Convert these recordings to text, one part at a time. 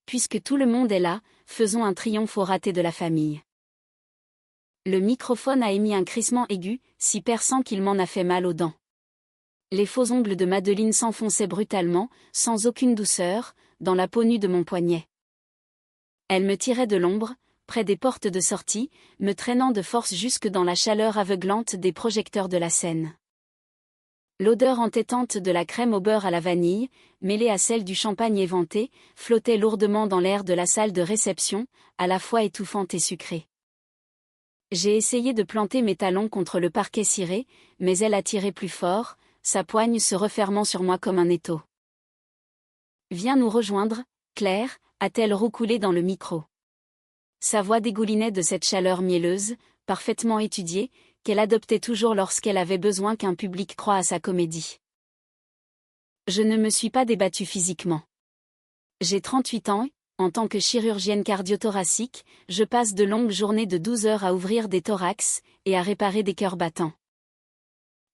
puisque tout le monde est là, faisons un triomphe au raté de la famille. Le microphone a émis un crissement aigu, si perçant qu'il m'en a fait mal aux dents. Les faux ongles de Madeleine s'enfonçaient brutalement, sans aucune douceur, dans la peau nue de mon poignet. Elle me tirait de l'ombre, près des portes de sortie, me traînant de force jusque dans la chaleur aveuglante des projecteurs de la scène. L'odeur entêtante de la crème au beurre à la vanille, mêlée à celle du champagne éventé, flottait lourdement dans l'air de la salle de réception, à la fois étouffante et sucrée. J'ai essayé de planter mes talons contre le parquet ciré, mais elle a tiré plus fort, sa poigne se refermant sur moi comme un étau. « Viens nous rejoindre, Claire », a-t-elle roucoulé dans le micro. Sa voix dégoulinait de cette chaleur mielleuse, parfaitement étudiée, qu'elle adoptait toujours lorsqu'elle avait besoin qu'un public croie à sa comédie. Je ne me suis pas débattue physiquement. J'ai 38 ans et, en tant que chirurgienne cardiothoracique, je passe de longues journées de 12 heures à ouvrir des thorax et à réparer des cœurs battants.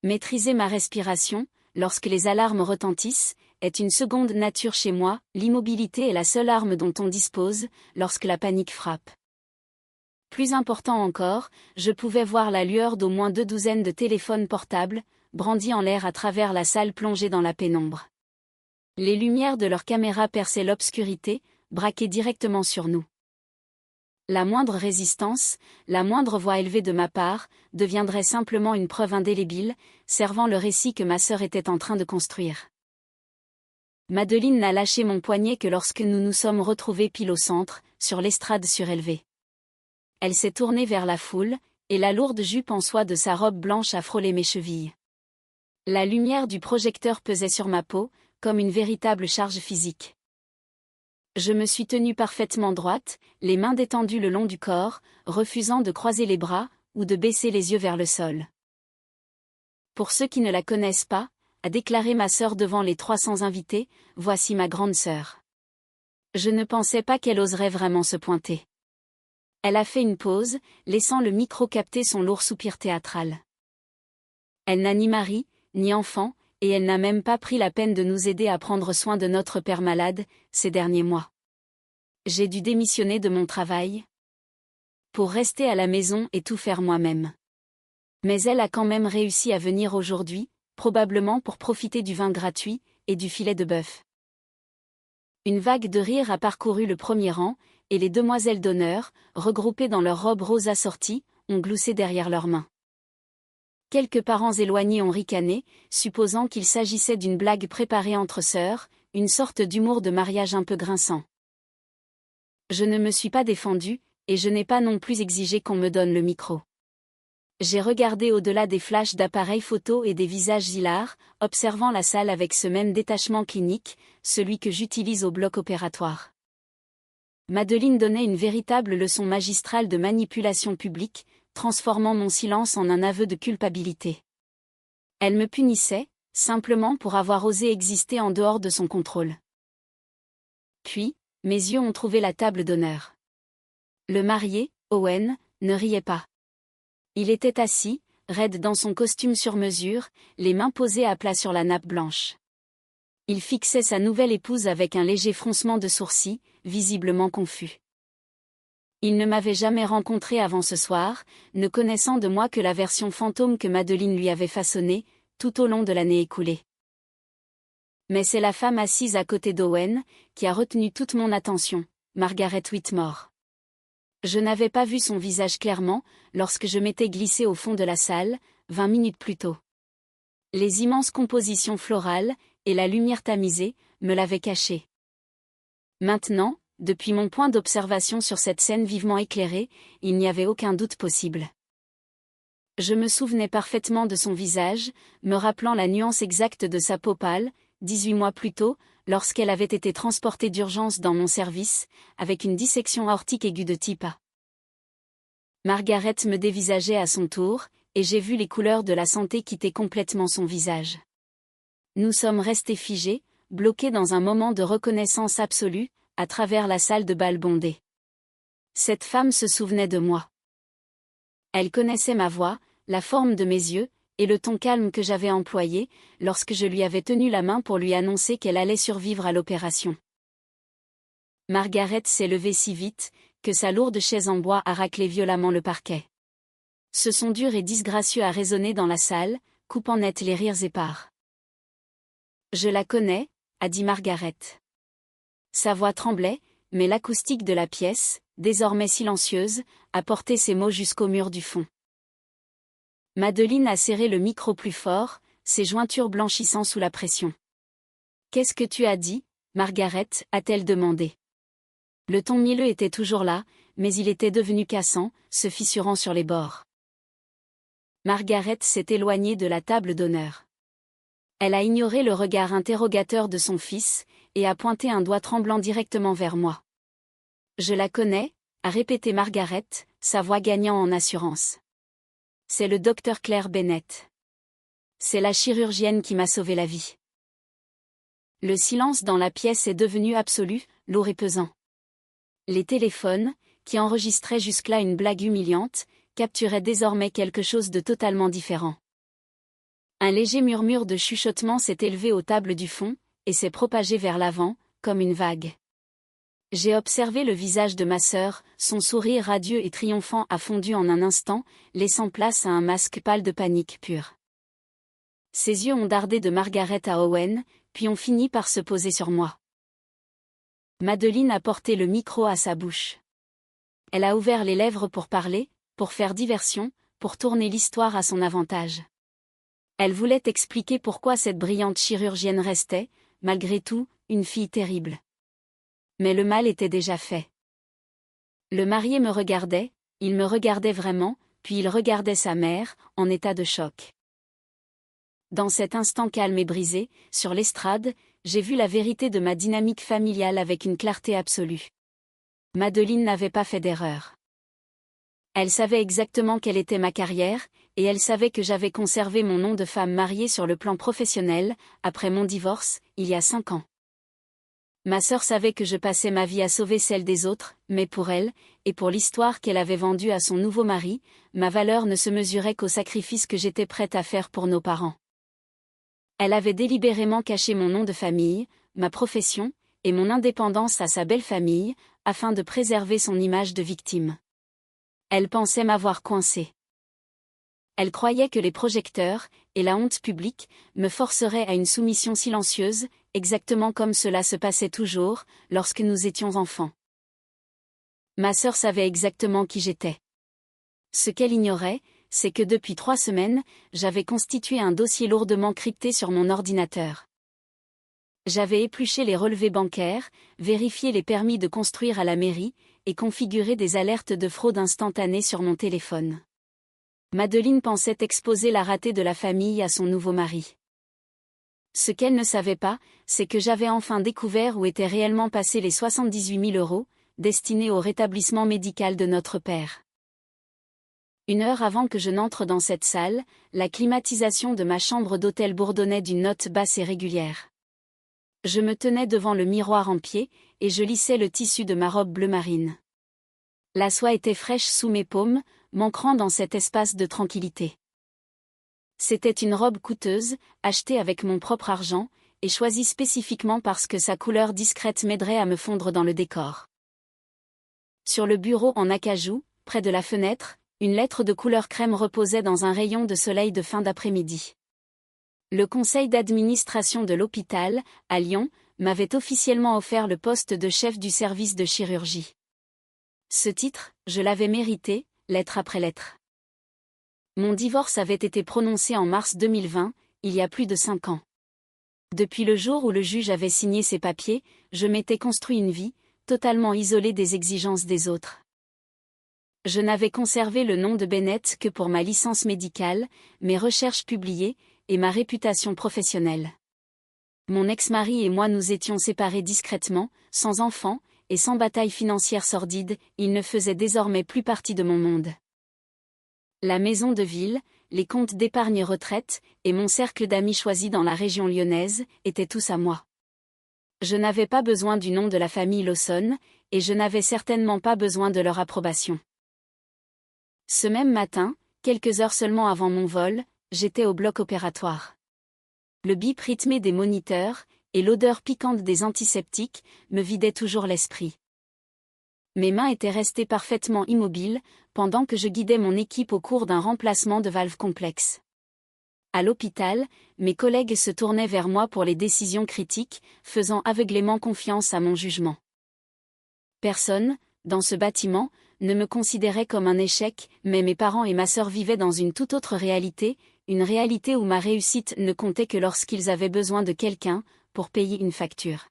Maîtriser ma respiration, lorsque les alarmes retentissent, est une seconde nature chez moi, l'immobilité est la seule arme dont on dispose, lorsque la panique frappe. Plus important encore, je pouvais voir la lueur d'au moins 2 douzaines de téléphones portables, brandis en l'air à travers la salle plongée dans la pénombre. Les lumières de leurs caméras perçaient l'obscurité, braquées directement sur nous. La moindre résistance, la moindre voix élevée de ma part, deviendrait simplement une preuve indélébile, servant le récit que ma sœur était en train de construire. Madeleine n'a lâché mon poignet que lorsque nous nous sommes retrouvés pile au centre, sur l'estrade surélevée. Elle s'est tournée vers la foule, et la lourde jupe en soie de sa robe blanche a frôlé mes chevilles. La lumière du projecteur pesait sur ma peau, comme une véritable charge physique. Je me suis tenue parfaitement droite, les mains détendues le long du corps, refusant de croiser les bras, ou de baisser les yeux vers le sol. Pour ceux qui ne la connaissent pas, a déclaré ma sœur devant les 300 invités, voici ma grande sœur. Je ne pensais pas qu'elle oserait vraiment se pointer. Elle a fait une pause, laissant le micro capter son lourd soupir théâtral. Elle n'a ni mari, ni enfant, et elle n'a même pas pris la peine de nous aider à prendre soin de notre père malade, ces derniers mois. J'ai dû démissionner de mon travail pour rester à la maison et tout faire moi-même. Mais elle a quand même réussi à venir aujourd'hui, probablement pour profiter du vin gratuit et du filet de bœuf. Une vague de rire a parcouru le premier rang, et les demoiselles d'honneur, regroupées dans leurs robes roses assorties, ont gloussé derrière leurs mains. Quelques parents éloignés ont ricané, supposant qu'il s'agissait d'une blague préparée entre sœurs, une sorte d'humour de mariage un peu grinçant. Je ne me suis pas défendue, et je n'ai pas non plus exigé qu'on me donne le micro. J'ai regardé au-delà des flashs d'appareils photo et des visages hilars, observant la salle avec ce même détachement clinique, celui que j'utilise au bloc opératoire. Madeleine donnait une véritable leçon magistrale de manipulation publique, transformant mon silence en un aveu de culpabilité. Elle me punissait, simplement pour avoir osé exister en dehors de son contrôle. Puis, mes yeux ont trouvé la table d'honneur. Le marié, Owen, ne riait pas. Il était assis, raide dans son costume sur mesure, les mains posées à plat sur la nappe blanche. Il fixait sa nouvelle épouse avec un léger froncement de sourcils, visiblement confus. Il ne m'avait jamais rencontré avant ce soir, ne connaissant de moi que la version fantôme que Madeleine lui avait façonnée, tout au long de l'année écoulée. Mais c'est la femme assise à côté d'Owen, qui a retenu toute mon attention, Margaret Whitmore. Je n'avais pas vu son visage clairement, lorsque je m'étais glissée au fond de la salle, 20 minutes plus tôt. Les immenses compositions florales, et la lumière tamisée, me l'avaient caché. Maintenant, depuis mon point d'observation sur cette scène vivement éclairée, il n'y avait aucun doute possible. Je me souvenais parfaitement de son visage, me rappelant la nuance exacte de sa peau pâle, 18 mois plus tôt, lorsqu'elle avait été transportée d'urgence dans mon service, avec une dissection aortique aiguë de type A. Margaret me dévisageait à son tour, et j'ai vu les couleurs de la santé quitter complètement son visage. Nous sommes restés figés, bloqués dans un moment de reconnaissance absolue, à travers la salle de bal bondée. Cette femme se souvenait de moi. Elle connaissait ma voix, la forme de mes yeux, et le ton calme que j'avais employé, lorsque je lui avais tenu la main pour lui annoncer qu'elle allait survivre à l'opération. Margaret s'est levée si vite, que sa lourde chaise en bois a raclé violemment le parquet. Ce son dur et disgracieux a résonné dans la salle, coupant net les rires épars. « Je la connais », a dit Margaret. Sa voix tremblait, mais l'acoustique de la pièce, désormais silencieuse, a porté ses mots jusqu'au mur du fond. Madeleine a serré le micro plus fort, ses jointures blanchissant sous la pression. « Qu'est-ce que tu as dit, Margaret ?» a-t-elle demandé. Le ton mielleux était toujours là, mais il était devenu cassant, se fissurant sur les bords. Margaret s'est éloignée de la table d'honneur. Elle a ignoré le regard interrogateur de son fils, et a pointé un doigt tremblant directement vers moi. « Je la connais », a répété Margaret, sa voix gagnant en assurance. « C'est le docteur Claire Bennett. C'est la chirurgienne qui m'a sauvé la vie. » Le silence dans la pièce est devenu absolu, lourd et pesant. Les téléphones, qui enregistraient jusque-là une blague humiliante, capturaient désormais quelque chose de totalement différent. Un léger murmure de chuchotement s'est élevé aux tables du fond, et s'est propagé vers l'avant, comme une vague. J'ai observé le visage de ma sœur, son sourire radieux et triomphant a fondu en un instant, laissant place à un masque pâle de panique pure. Ses yeux ont dardé de Margaret à Owen, puis ont fini par se poser sur moi. Madeleine a porté le micro à sa bouche. Elle a ouvert les lèvres pour parler, pour faire diversion, pour tourner l'histoire à son avantage. Elle voulait expliquer pourquoi cette brillante chirurgienne restait, malgré tout, une fille terrible. Mais le mal était déjà fait. Le marié me regardait, il me regardait vraiment, puis il regardait sa mère, en état de choc. Dans cet instant calme et brisé, sur l'estrade, j'ai vu la vérité de ma dynamique familiale avec une clarté absolue. Madeleine n'avait pas fait d'erreur. Elle savait exactement quelle était ma carrière, et elle savait que j'avais conservé mon nom de femme mariée sur le plan professionnel, après mon divorce, il y a 5 ans. Ma sœur savait que je passais ma vie à sauver celle des autres, mais pour elle, et pour l'histoire qu'elle avait vendue à son nouveau mari, ma valeur ne se mesurait qu'au sacrifice que j'étais prête à faire pour nos parents. Elle avait délibérément caché mon nom de famille, ma profession, et mon indépendance à sa belle famille, afin de préserver son image de victime. Elle pensait m'avoir coincée. Elle croyait que les projecteurs, et la honte publique, me forceraient à une soumission silencieuse, exactement comme cela se passait toujours, lorsque nous étions enfants. Ma sœur savait exactement qui j'étais. Ce qu'elle ignorait, c'est que depuis 3 semaines, j'avais constitué un dossier lourdement crypté sur mon ordinateur. J'avais épluché les relevés bancaires, vérifié les permis de construire à la mairie, et configuré des alertes de fraude instantanées sur mon téléphone. Madeleine pensait exposer la ratée de la famille à son nouveau mari. Ce qu'elle ne savait pas, c'est que j'avais enfin découvert où étaient réellement passés les 78 000 euros, destinés au rétablissement médical de notre père. 1 heure avant que je n'entre dans cette salle, la climatisation de ma chambre d'hôtel bourdonnait d'une note basse et régulière. Je me tenais devant le miroir en pied, et je lissais le tissu de ma robe bleu marine. La soie était fraîche sous mes paumes, m'ancrant dans cet espace de tranquillité. C'était une robe coûteuse, achetée avec mon propre argent, et choisie spécifiquement parce que sa couleur discrète m'aiderait à me fondre dans le décor. Sur le bureau en acajou, près de la fenêtre, une lettre de couleur crème reposait dans un rayon de soleil de fin d'après-midi. Le conseil d'administration de l'hôpital, à Lyon, m'avait officiellement offert le poste de chef du service de chirurgie. Ce titre, je l'avais mérité, lettre après lettre. Mon divorce avait été prononcé en mars 2020, il y a plus de 5 ans. Depuis le jour où le juge avait signé ses papiers, je m'étais construit une vie, totalement isolée des exigences des autres. Je n'avais conservé le nom de Bennett que pour ma licence médicale, mes recherches publiées, et ma réputation professionnelle. Mon ex-mari et moi nous étions séparés discrètement, sans enfants, et sans bataille financière sordide, il ne faisait désormais plus partie de mon monde. La maison de ville, les comptes d'épargne retraite, et mon cercle d'amis choisis dans la région lyonnaise, étaient tous à moi. Je n'avais pas besoin du nom de la famille Lawson, et je n'avais certainement pas besoin de leur approbation. Ce même matin, quelques heures seulement avant mon vol, j'étais au bloc opératoire. Le bip rythmé des moniteurs, et l'odeur piquante des antiseptiques me vidaient toujours l'esprit. Mes mains étaient restées parfaitement immobiles, pendant que je guidais mon équipe au cours d'un remplacement de valve complexe. À l'hôpital, mes collègues se tournaient vers moi pour les décisions critiques, faisant aveuglément confiance à mon jugement. Personne, dans ce bâtiment, ne me considérait comme un échec, mais mes parents et ma sœur vivaient dans une toute autre réalité, une réalité où ma réussite ne comptait que lorsqu'ils avaient besoin de quelqu'un, pour payer une facture.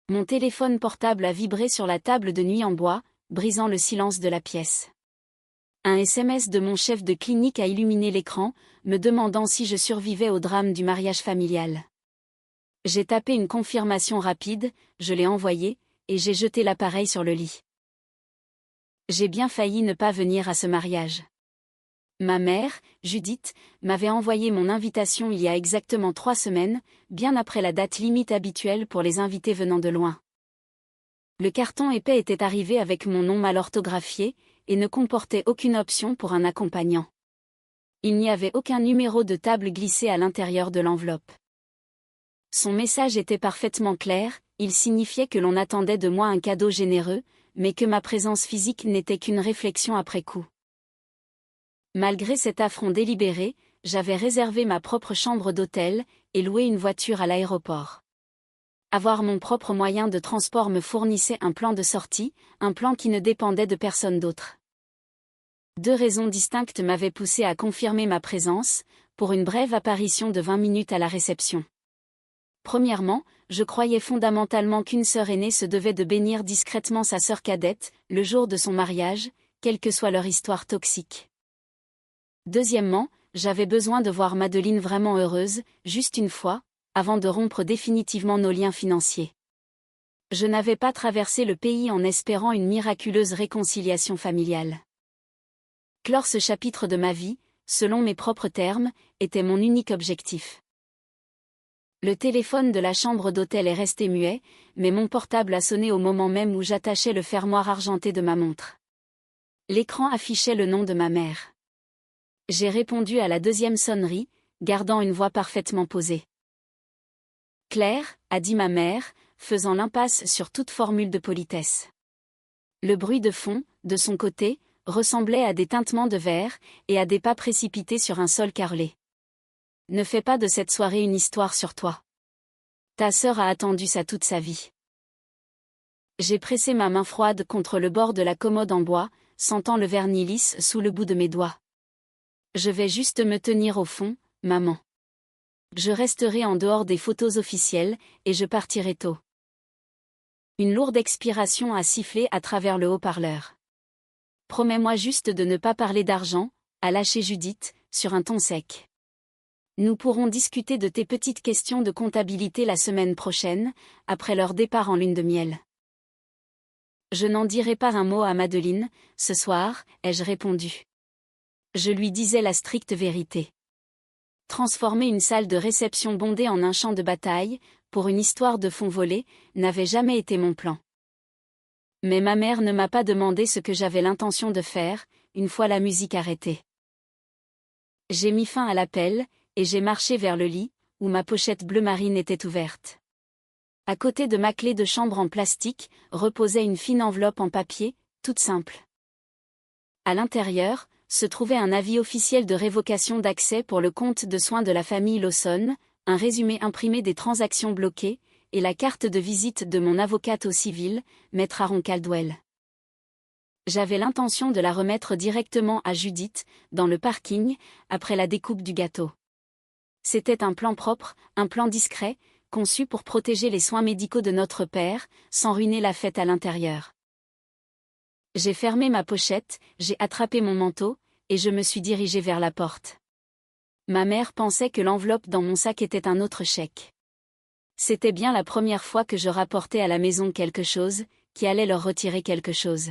Mon téléphone portable a vibré sur la table de nuit en bois, brisant le silence de la pièce. Un SMS de mon chef de clinique a illuminé l'écran, me demandant si je survivais au drame du mariage familial. J'ai tapé une confirmation rapide, je l'ai envoyé, et j'ai jeté l'appareil sur le lit. J'ai bien failli ne pas venir à ce mariage. Ma mère, Judith, m'avait envoyé mon invitation il y a exactement 3 semaines, bien après la date limite habituelle pour les invités venant de loin. Le carton épais était arrivé avec mon nom mal orthographié, et ne comportait aucune option pour un accompagnant. Il n'y avait aucun numéro de table glissé à l'intérieur de l'enveloppe. Son message était parfaitement clair, il signifiait que l'on attendait de moi un cadeau généreux, mais que ma présence physique n'était qu'une réflexion après coup. Malgré cet affront délibéré, j'avais réservé ma propre chambre d'hôtel, et loué une voiture à l'aéroport. Avoir mon propre moyen de transport me fournissait un plan de sortie, un plan qui ne dépendait de personne d'autre. 2 raisons distinctes m'avaient poussé à confirmer ma présence, pour une brève apparition de 20 minutes à la réception. Premièrement, je croyais fondamentalement qu'une sœur aînée se devait de bénir discrètement sa sœur cadette, le jour de son mariage, quelle que soit leur histoire toxique. Deuxièmement, j'avais besoin de voir Madeleine vraiment heureuse, juste une fois, avant de rompre définitivement nos liens financiers. Je n'avais pas traversé le pays en espérant une miraculeuse réconciliation familiale. Clore ce chapitre de ma vie, selon mes propres termes, était mon unique objectif. Le téléphone de la chambre d'hôtel est resté muet, mais mon portable a sonné au moment même où j'attachais le fermoir argenté de ma montre. L'écran affichait le nom de ma mère. J'ai répondu à la 2e sonnerie, gardant une voix parfaitement posée. « Claire », a dit ma mère, faisant l'impasse sur toute formule de politesse. Le bruit de fond, de son côté, ressemblait à des tintements de verre, et à des pas précipités sur un sol carrelé. « Ne fais pas de cette soirée une histoire sur toi. Ta sœur a attendu ça toute sa vie. » J'ai pressé ma main froide contre le bord de la commode en bois, sentant le vernis lisse sous le bout de mes doigts. Je vais juste me tenir au fond, maman. Je resterai en dehors des photos officielles, et je partirai tôt. Une lourde expiration a sifflé à travers le haut-parleur. Promets-moi juste de ne pas parler d'argent, a lâché Judith, sur un ton sec. Nous pourrons discuter de tes petites questions de comptabilité la semaine prochaine, après leur départ en lune de miel. Je n'en dirai pas un mot à Madeleine, ce soir, ai-je répondu. Je lui disais la stricte vérité. Transformer une salle de réception bondée en un champ de bataille, pour une histoire de fonds volés, n'avait jamais été mon plan. Mais ma mère ne m'a pas demandé ce que j'avais l'intention de faire, une fois la musique arrêtée. J'ai mis fin à l'appel, et j'ai marché vers le lit, où ma pochette bleu marine était ouverte. À côté de ma clé de chambre en plastique, reposait une fine enveloppe en papier, toute simple. À l'intérieur, se trouvait un avis officiel de révocation d'accès pour le compte de soins de la famille Lawson, un résumé imprimé des transactions bloquées, et la carte de visite de mon avocate au civil, maître Aaron Caldwell. J'avais l'intention de la remettre directement à Judith, dans le parking, après la découpe du gâteau. C'était un plan propre, un plan discret, conçu pour protéger les soins médicaux de notre père, sans ruiner la fête à l'intérieur. J'ai fermé ma pochette, j'ai attrapé mon manteau, et je me suis dirigée vers la porte. Ma mère pensait que l'enveloppe dans mon sac était un autre chèque. C'était bien la première fois que je rapportais à la maison quelque chose, qui allait leur retirer quelque chose.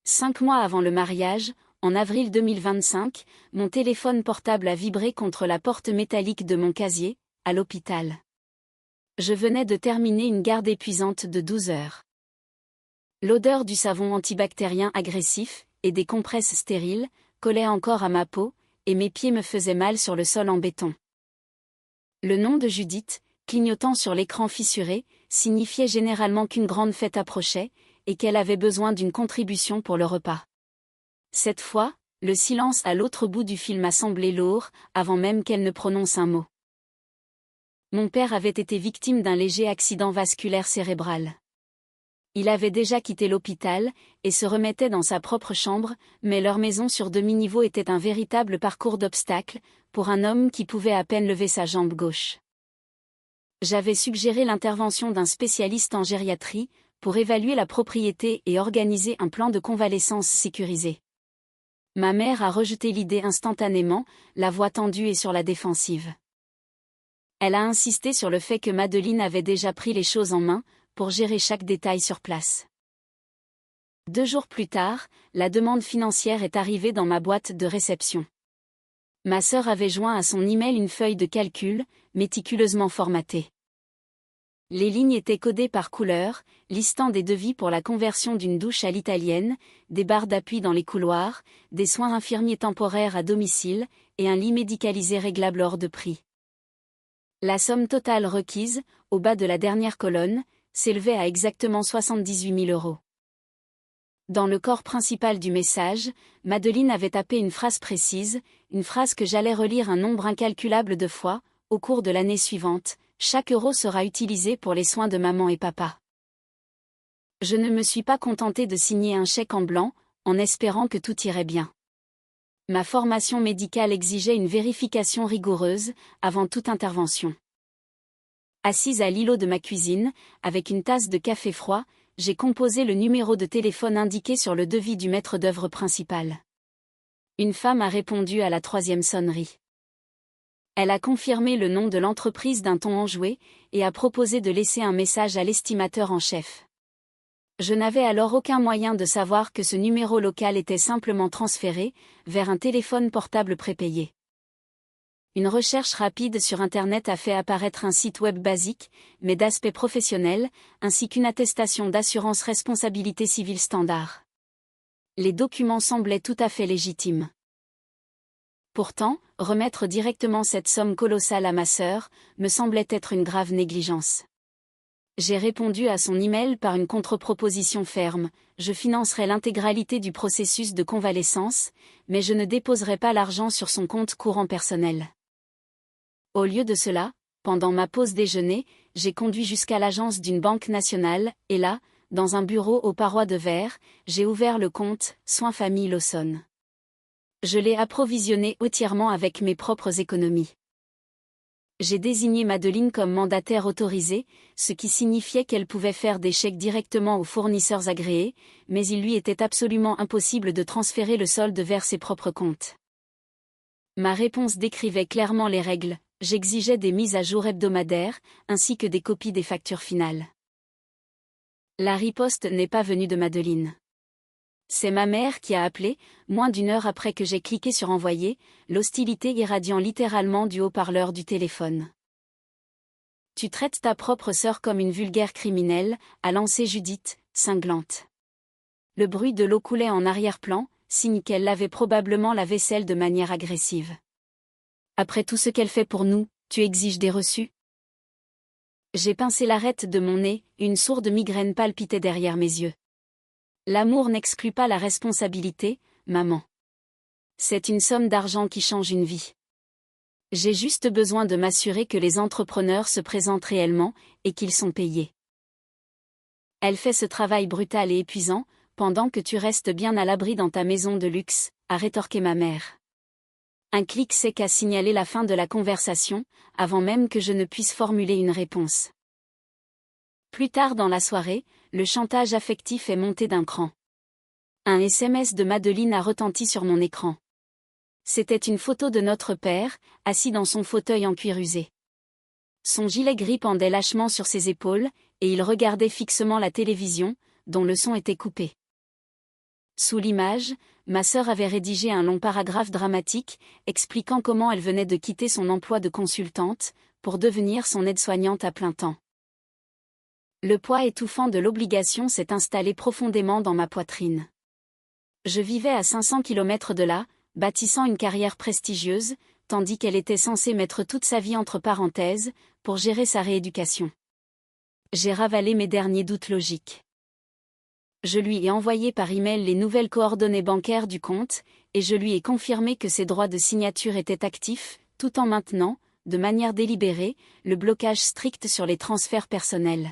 5 mois avant le mariage, en avril 2025, mon téléphone portable a vibré contre la porte métallique de mon casier, à l'hôpital. Je venais de terminer une garde épuisante de 12 heures. L'odeur du savon antibactérien agressif, et des compresses stériles, collait encore à ma peau, et mes pieds me faisaient mal sur le sol en béton. Le nom de Judith, clignotant sur l'écran fissuré, signifiait généralement qu'une grande fête approchait, et qu'elle avait besoin d'une contribution pour le repas. Cette fois, le silence à l'autre bout du fil m'a semblé lourd, avant même qu'elle ne prononce un mot. Mon père avait été victime d'un léger accident vasculaire cérébral. Il avait déjà quitté l'hôpital, et se remettait dans sa propre chambre, mais leur maison sur demi-niveau était un véritable parcours d'obstacles, pour un homme qui pouvait à peine lever sa jambe gauche. J'avais suggéré l'intervention d'un spécialiste en gériatrie, pour évaluer la propriété et organiser un plan de convalescence sécurisé. Ma mère a rejeté l'idée instantanément, la voix tendue et sur la défensive. Elle a insisté sur le fait que Madeleine avait déjà pris les choses en main, pour gérer chaque détail sur place. 2 jours plus tard, la demande financière est arrivée dans ma boîte de réception. Ma sœur avait joint à son email une feuille de calcul, méticuleusement formatée. Les lignes étaient codées par couleur, listant des devis pour la conversion d'une douche à l'italienne, des barres d'appui dans les couloirs, des soins infirmiers temporaires à domicile, et un lit médicalisé réglable hors de prix. La somme totale requise, au bas de la dernière colonne, s'élevait à exactement 78 000 €. Dans le corps principal du message, Madeleine avait tapé une phrase précise, une phrase que j'allais relire un nombre incalculable de fois, au cours de l'année suivante. Chaque euro sera utilisé pour les soins de maman et papa. Je ne me suis pas contentée de signer un chèque en blanc, en espérant que tout irait bien. Ma formation médicale exigeait une vérification rigoureuse, avant toute intervention. Assise à l'îlot de ma cuisine, avec une tasse de café froid, j'ai composé le numéro de téléphone indiqué sur le devis du maître d'œuvre principal. Une femme a répondu à la 3e sonnerie. Elle a confirmé le nom de l'entreprise d'un ton enjoué, et a proposé de laisser un message à l'estimateur en chef. Je n'avais alors aucun moyen de savoir que ce numéro local était simplement transféré, vers un téléphone portable prépayé. Une recherche rapide sur Internet a fait apparaître un site web basique, mais d'aspect professionnel, ainsi qu'une attestation d'assurance responsabilité civile standard. Les documents semblaient tout à fait légitimes. Pourtant, remettre directement cette somme colossale à ma sœur, me semblait être une grave négligence. J'ai répondu à son email par une contre-proposition ferme: je financerai l'intégralité du processus de convalescence, mais je ne déposerai pas l'argent sur son compte courant personnel. Au lieu de cela, pendant ma pause déjeuner, j'ai conduit jusqu'à l'agence d'une banque nationale, et là, dans un bureau aux parois de verre, j'ai ouvert le compte Soins Famille Lawson. Je l'ai approvisionné entièrement avec mes propres économies. J'ai désigné Madeleine comme mandataire autorisé, ce qui signifiait qu'elle pouvait faire des chèques directement aux fournisseurs agréés, mais il lui était absolument impossible de transférer le solde vers ses propres comptes. Ma réponse décrivait clairement les règles: j'exigeais des mises à jour hebdomadaires, ainsi que des copies des factures finales. La riposte n'est pas venue de Madeleine. C'est ma mère qui a appelé, moins d'1 heure après que j'ai cliqué sur envoyer, l'hostilité irradiant littéralement du haut-parleur du téléphone. Tu traites ta propre sœur comme une vulgaire criminelle, a lancé Judith, cinglante. Le bruit de l'eau coulait en arrière-plan, signe qu'elle lavait probablement la vaisselle de manière agressive. Après tout ce qu'elle fait pour nous, tu exiges des reçus? J'ai pincé l'arête de mon nez, une sourde migraine palpitait derrière mes yeux. L'amour n'exclut pas la responsabilité, maman. C'est une somme d'argent qui change une vie. J'ai juste besoin de m'assurer que les entrepreneurs se présentent réellement, et qu'ils sont payés. Elle fait ce travail brutal et épuisant, pendant que tu restes bien à l'abri dans ta maison de luxe, a rétorqué ma mère. Un clic sec a signalé la fin de la conversation, avant même que je ne puisse formuler une réponse. Plus tard dans la soirée, le chantage affectif est monté d'un cran. Un SMS de Madeleine a retenti sur mon écran. C'était une photo de notre père, assis dans son fauteuil en cuir usé. Son gilet gris pendait lâchement sur ses épaules, et il regardait fixement la télévision, dont le son était coupé. Sous l'image, ma sœur avait rédigé un long paragraphe dramatique, expliquant comment elle venait de quitter son emploi de consultante, pour devenir son aide-soignante à plein temps. Le poids étouffant de l'obligation s'est installé profondément dans ma poitrine. Je vivais à 500 km de là, bâtissant une carrière prestigieuse, tandis qu'elle était censée mettre toute sa vie entre parenthèses, pour gérer sa rééducation. J'ai ravalé mes derniers doutes logiques. Je lui ai envoyé par email les nouvelles coordonnées bancaires du compte, et je lui ai confirmé que ses droits de signature étaient actifs, tout en maintenant, de manière délibérée, le blocage strict sur les transferts personnels.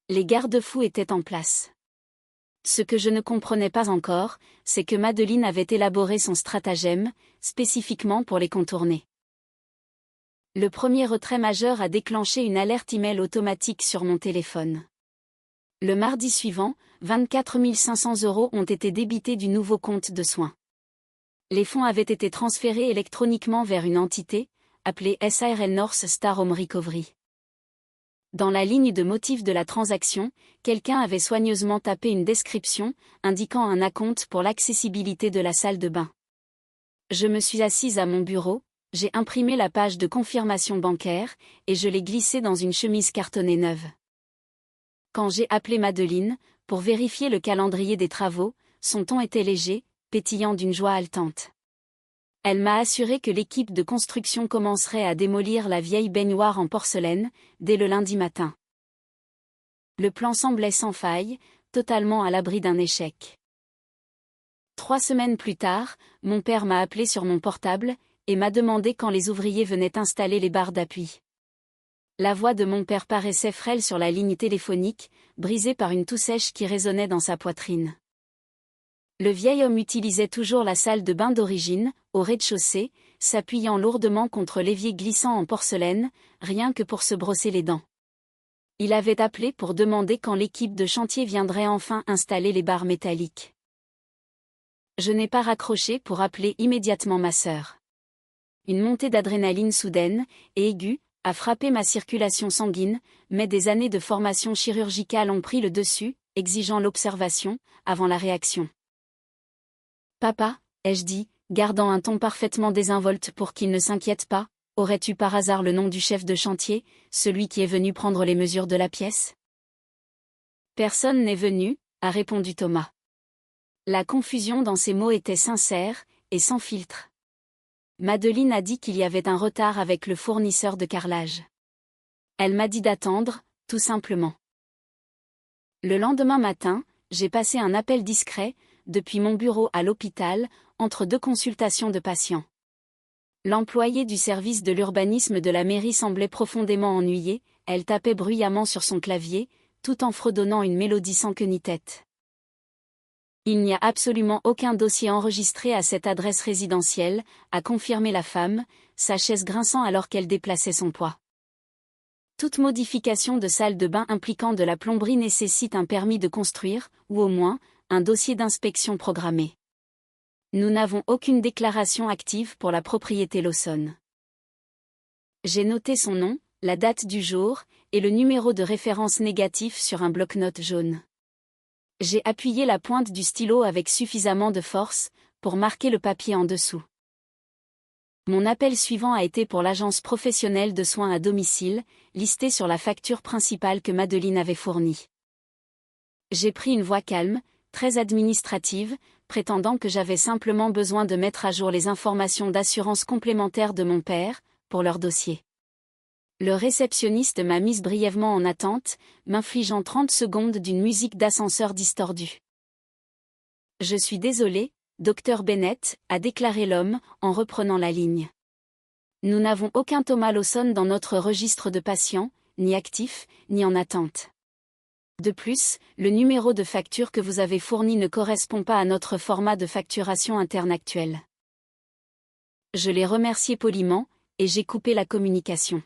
Les garde-fous étaient en place. Ce que je ne comprenais pas encore, c'est que Madeleine avait élaboré son stratagème, spécifiquement pour les contourner. Le premier retrait majeur a déclenché une alerte email automatique sur mon téléphone. Le mardi suivant, 24 500 € ont été débités du nouveau compte de soins. Les fonds avaient été transférés électroniquement vers une entité, appelée SARL North Star Home Recovery. Dans la ligne de motifs de la transaction, quelqu'un avait soigneusement tapé une description, indiquant un acompte pour l'accessibilité de la salle de bain. Je me suis assise à mon bureau, j'ai imprimé la page de confirmation bancaire, et je l'ai glissée dans une chemise cartonnée neuve. Quand j'ai appelé Madeleine, pour vérifier le calendrier des travaux, son ton était léger, pétillant d'une joie haletante. Elle m'a assuré que l'équipe de construction commencerait à démolir la vieille baignoire en porcelaine, dès le lundi matin. Le plan semblait sans faille, totalement à l'abri d'un échec. 3 semaines plus tard, mon père m'a appelé sur mon portable, et m'a demandé quand les ouvriers venaient installer les barres d'appui. La voix de mon père paraissait frêle sur la ligne téléphonique, brisée par une toux sèche qui résonnait dans sa poitrine. Le vieil homme utilisait toujours la salle de bain d'origine, au rez-de-chaussée, s'appuyant lourdement contre l'évier glissant en porcelaine, rien que pour se brosser les dents. Il avait appelé pour demander quand l'équipe de chantier viendrait enfin installer les barres métalliques. Je n'ai pas raccroché pour appeler immédiatement ma sœur. Une montée d'adrénaline soudaine, et aiguë, a frappé ma circulation sanguine, mais des années de formation chirurgicale ont pris le dessus, exigeant l'observation, avant la réaction. « Papa » ai-je dit, gardant un ton parfaitement désinvolte pour qu'il ne s'inquiète pas, « aurais-tu par hasard le nom du chef de chantier, celui qui est venu prendre les mesures de la pièce ?»« Personne n'est venu » a répondu Thomas. La confusion dans ses mots était sincère, et sans filtre. Madeleine a dit qu'il y avait un retard avec le fournisseur de carrelage. Elle m'a dit d'attendre, tout simplement. Le lendemain matin, j'ai passé un appel discret, depuis mon bureau à l'hôpital, entre 2 consultations de patients. L'employée du service de l'urbanisme de la mairie semblait profondément ennuyée, elle tapait bruyamment sur son clavier, tout en fredonnant une mélodie sans queue ni tête. Il n'y a absolument aucun dossier enregistré à cette adresse résidentielle, a confirmé la femme, sa chaise grinçant alors qu'elle déplaçait son poids. Toute modification de salle de bain impliquant de la plomberie nécessite un permis de construire, ou au moins, un dossier d'inspection programmé. Nous n'avons aucune déclaration active pour la propriété Lawson. J'ai noté son nom, la date du jour, et le numéro de référence négatif sur un bloc-notes jaune. J'ai appuyé la pointe du stylo avec suffisamment de force, pour marquer le papier en dessous. Mon appel suivant a été pour l'agence professionnelle de soins à domicile, listée sur la facture principale que Madeleine avait fournie. J'ai pris une voix calme, très administrative, prétendant que j'avais simplement besoin de mettre à jour les informations d'assurance complémentaires de mon père, pour leur dossier. Le réceptionniste m'a mise brièvement en attente, m'infligeant 30 secondes d'une musique d'ascenseur distordue. « Je suis désolé, Dr Bennett » a déclaré l'homme, en reprenant la ligne. « Nous n'avons aucun Thomas Lawson dans notre registre de patients, ni actif, ni en attente. De plus, le numéro de facture que vous avez fourni ne correspond pas à notre format de facturation interne actuel. » Je l'ai remercié poliment, et j'ai coupé la communication.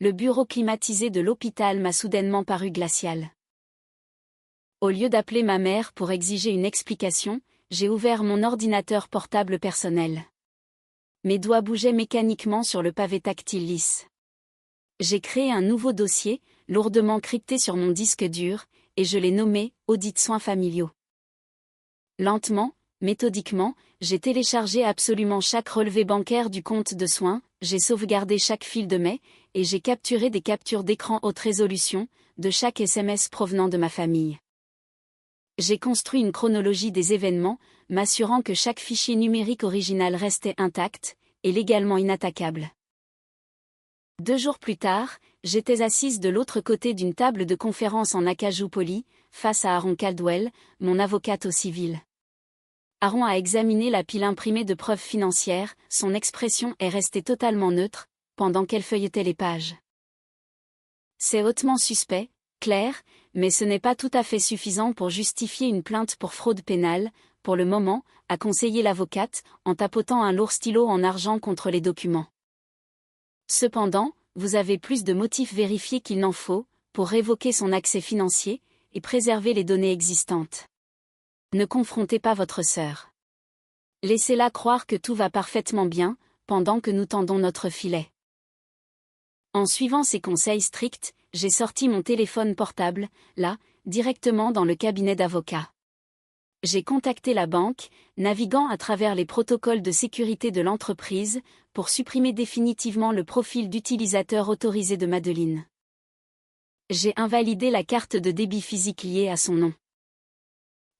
Le bureau climatisé de l'hôpital m'a soudainement paru glacial. Au lieu d'appeler ma mère pour exiger une explication, j'ai ouvert mon ordinateur portable personnel. Mes doigts bougeaient mécaniquement sur le pavé tactile lisse. J'ai créé un nouveau dossier, lourdement crypté sur mon disque dur, et je l'ai nommé « Audit soins familiaux ». Lentement, méthodiquement, j'ai téléchargé absolument chaque relevé bancaire du compte de soins, j'ai sauvegardé chaque fil de mail, et j'ai capturé des captures d'écran haute résolution, de chaque SMS provenant de ma famille. J'ai construit une chronologie des événements, m'assurant que chaque fichier numérique original restait intact, et légalement inattaquable. 2 jours plus tard, j'étais assise de l'autre côté d'une table de conférence en acajou poli, face à Aaron Caldwell, mon avocate au civil. Aaron a examiné la pile imprimée de preuves financières, son expression est restée totalement neutre, pendant qu'elle feuilletait les pages. C'est hautement suspect, clair, mais ce n'est pas tout à fait suffisant pour justifier une plainte pour fraude pénale, pour le moment, a conseillé l'avocate, en tapotant un lourd stylo en argent contre les documents. Cependant, vous avez plus de motifs vérifiés qu'il n'en faut, pour révoquer son accès financier, et préserver les données existantes. Ne confrontez pas votre sœur. Laissez-la croire que tout va parfaitement bien, pendant que nous tendons notre filet. En suivant ces conseils stricts, j'ai sorti mon téléphone portable, là, directement dans le cabinet d'avocat. J'ai contacté la banque, naviguant à travers les protocoles de sécurité de l'entreprise, pour supprimer définitivement le profil d'utilisateur autorisé de Madeleine. J'ai invalidé la carte de débit physique liée à son nom.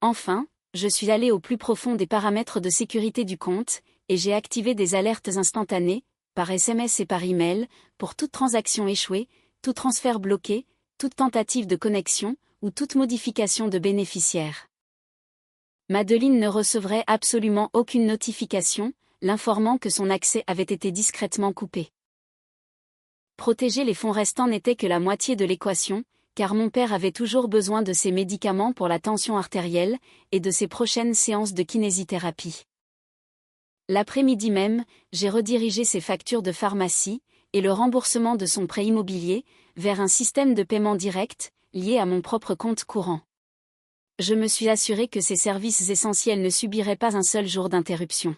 Enfin, je suis allé au plus profond des paramètres de sécurité du compte, et j'ai activé des alertes instantanées, par SMS et par email, pour toute transaction échouée, tout transfert bloqué, toute tentative de connexion, ou toute modification de bénéficiaire. Madeleine ne recevrait absolument aucune notification, l'informant que son accès avait été discrètement coupé. Protéger les fonds restants n'était que la moitié de l'équation, car mon père avait toujours besoin de ses médicaments pour la tension artérielle, et de ses prochaines séances de kinésithérapie. L'après-midi même, j'ai redirigé ses factures de pharmacie, et le remboursement de son prêt immobilier, vers un système de paiement direct, lié à mon propre compte courant. Je me suis assuré que ces services essentiels ne subiraient pas un seul jour d'interruption.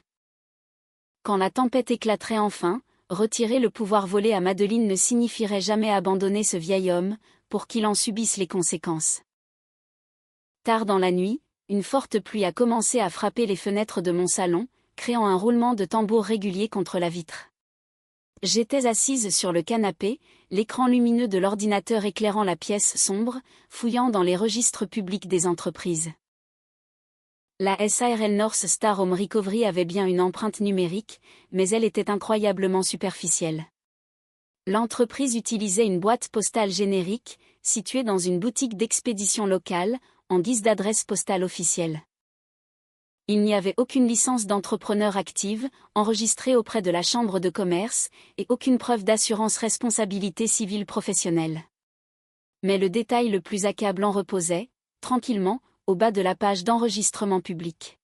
Quand la tempête éclaterait enfin, retirer le pouvoir volé à Madeleine ne signifierait jamais abandonner ce vieil homme, pour qu'il en subisse les conséquences. Tard dans la nuit, une forte pluie a commencé à frapper les fenêtres de mon salon, créant un roulement de tambour régulier contre la vitre. J'étais assise sur le canapé, l'écran lumineux de l'ordinateur éclairant la pièce sombre, fouillant dans les registres publics des entreprises. La SARL North Star Home Recovery avait bien une empreinte numérique, mais elle était incroyablement superficielle. L'entreprise utilisait une boîte postale générique, située dans une boutique d'expédition locale, en guise d'adresse postale officielle. Il n'y avait aucune licence d'entrepreneur active, enregistrée auprès de la Chambre de commerce, et aucune preuve d'assurance responsabilité civile professionnelle. Mais le détail le plus accablant reposait, tranquillement, au bas de la page d'enregistrement public.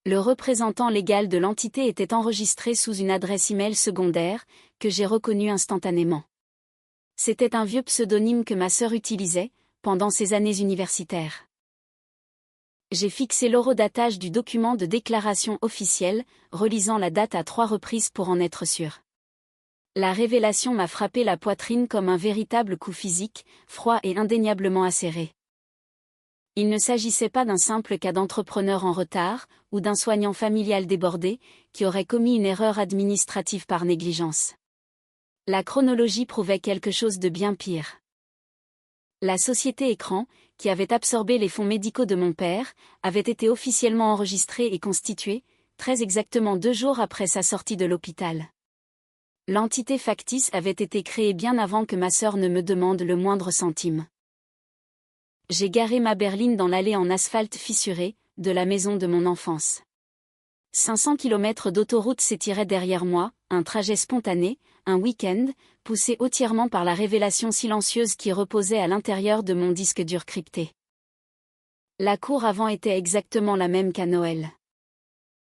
Le représentant légal de l'entité était enregistré sous une adresse e-mail secondaire, que j'ai reconnue instantanément. C'était un vieux pseudonyme que ma sœur utilisait, pendant ses années universitaires. J'ai fixé l'horodatage du document de déclaration officielle, relisant la date à 3 reprises pour en être sûr. La révélation m'a frappé la poitrine comme un véritable coup physique, froid et indéniablement acéré. Il ne s'agissait pas d'un simple cas d'entrepreneur en retard, ou d'un soignant familial débordé, qui aurait commis une erreur administrative par négligence. La chronologie prouvait quelque chose de bien pire. La société Écran, qui avait absorbé les fonds médicaux de mon père, avait été officiellement enregistrée et constituée, très exactement 2 jours après sa sortie de l'hôpital. L'entité factice avait été créée bien avant que ma sœur ne me demande le moindre centime. J'ai garé ma berline dans l'allée en asphalte fissuré, de la maison de mon enfance. 500 km d'autoroute s'étiraient derrière moi, un trajet spontané, un week-end, poussé hautement par la révélation silencieuse qui reposait à l'intérieur de mon disque dur crypté. La cour avant était exactement la même qu'à Noël.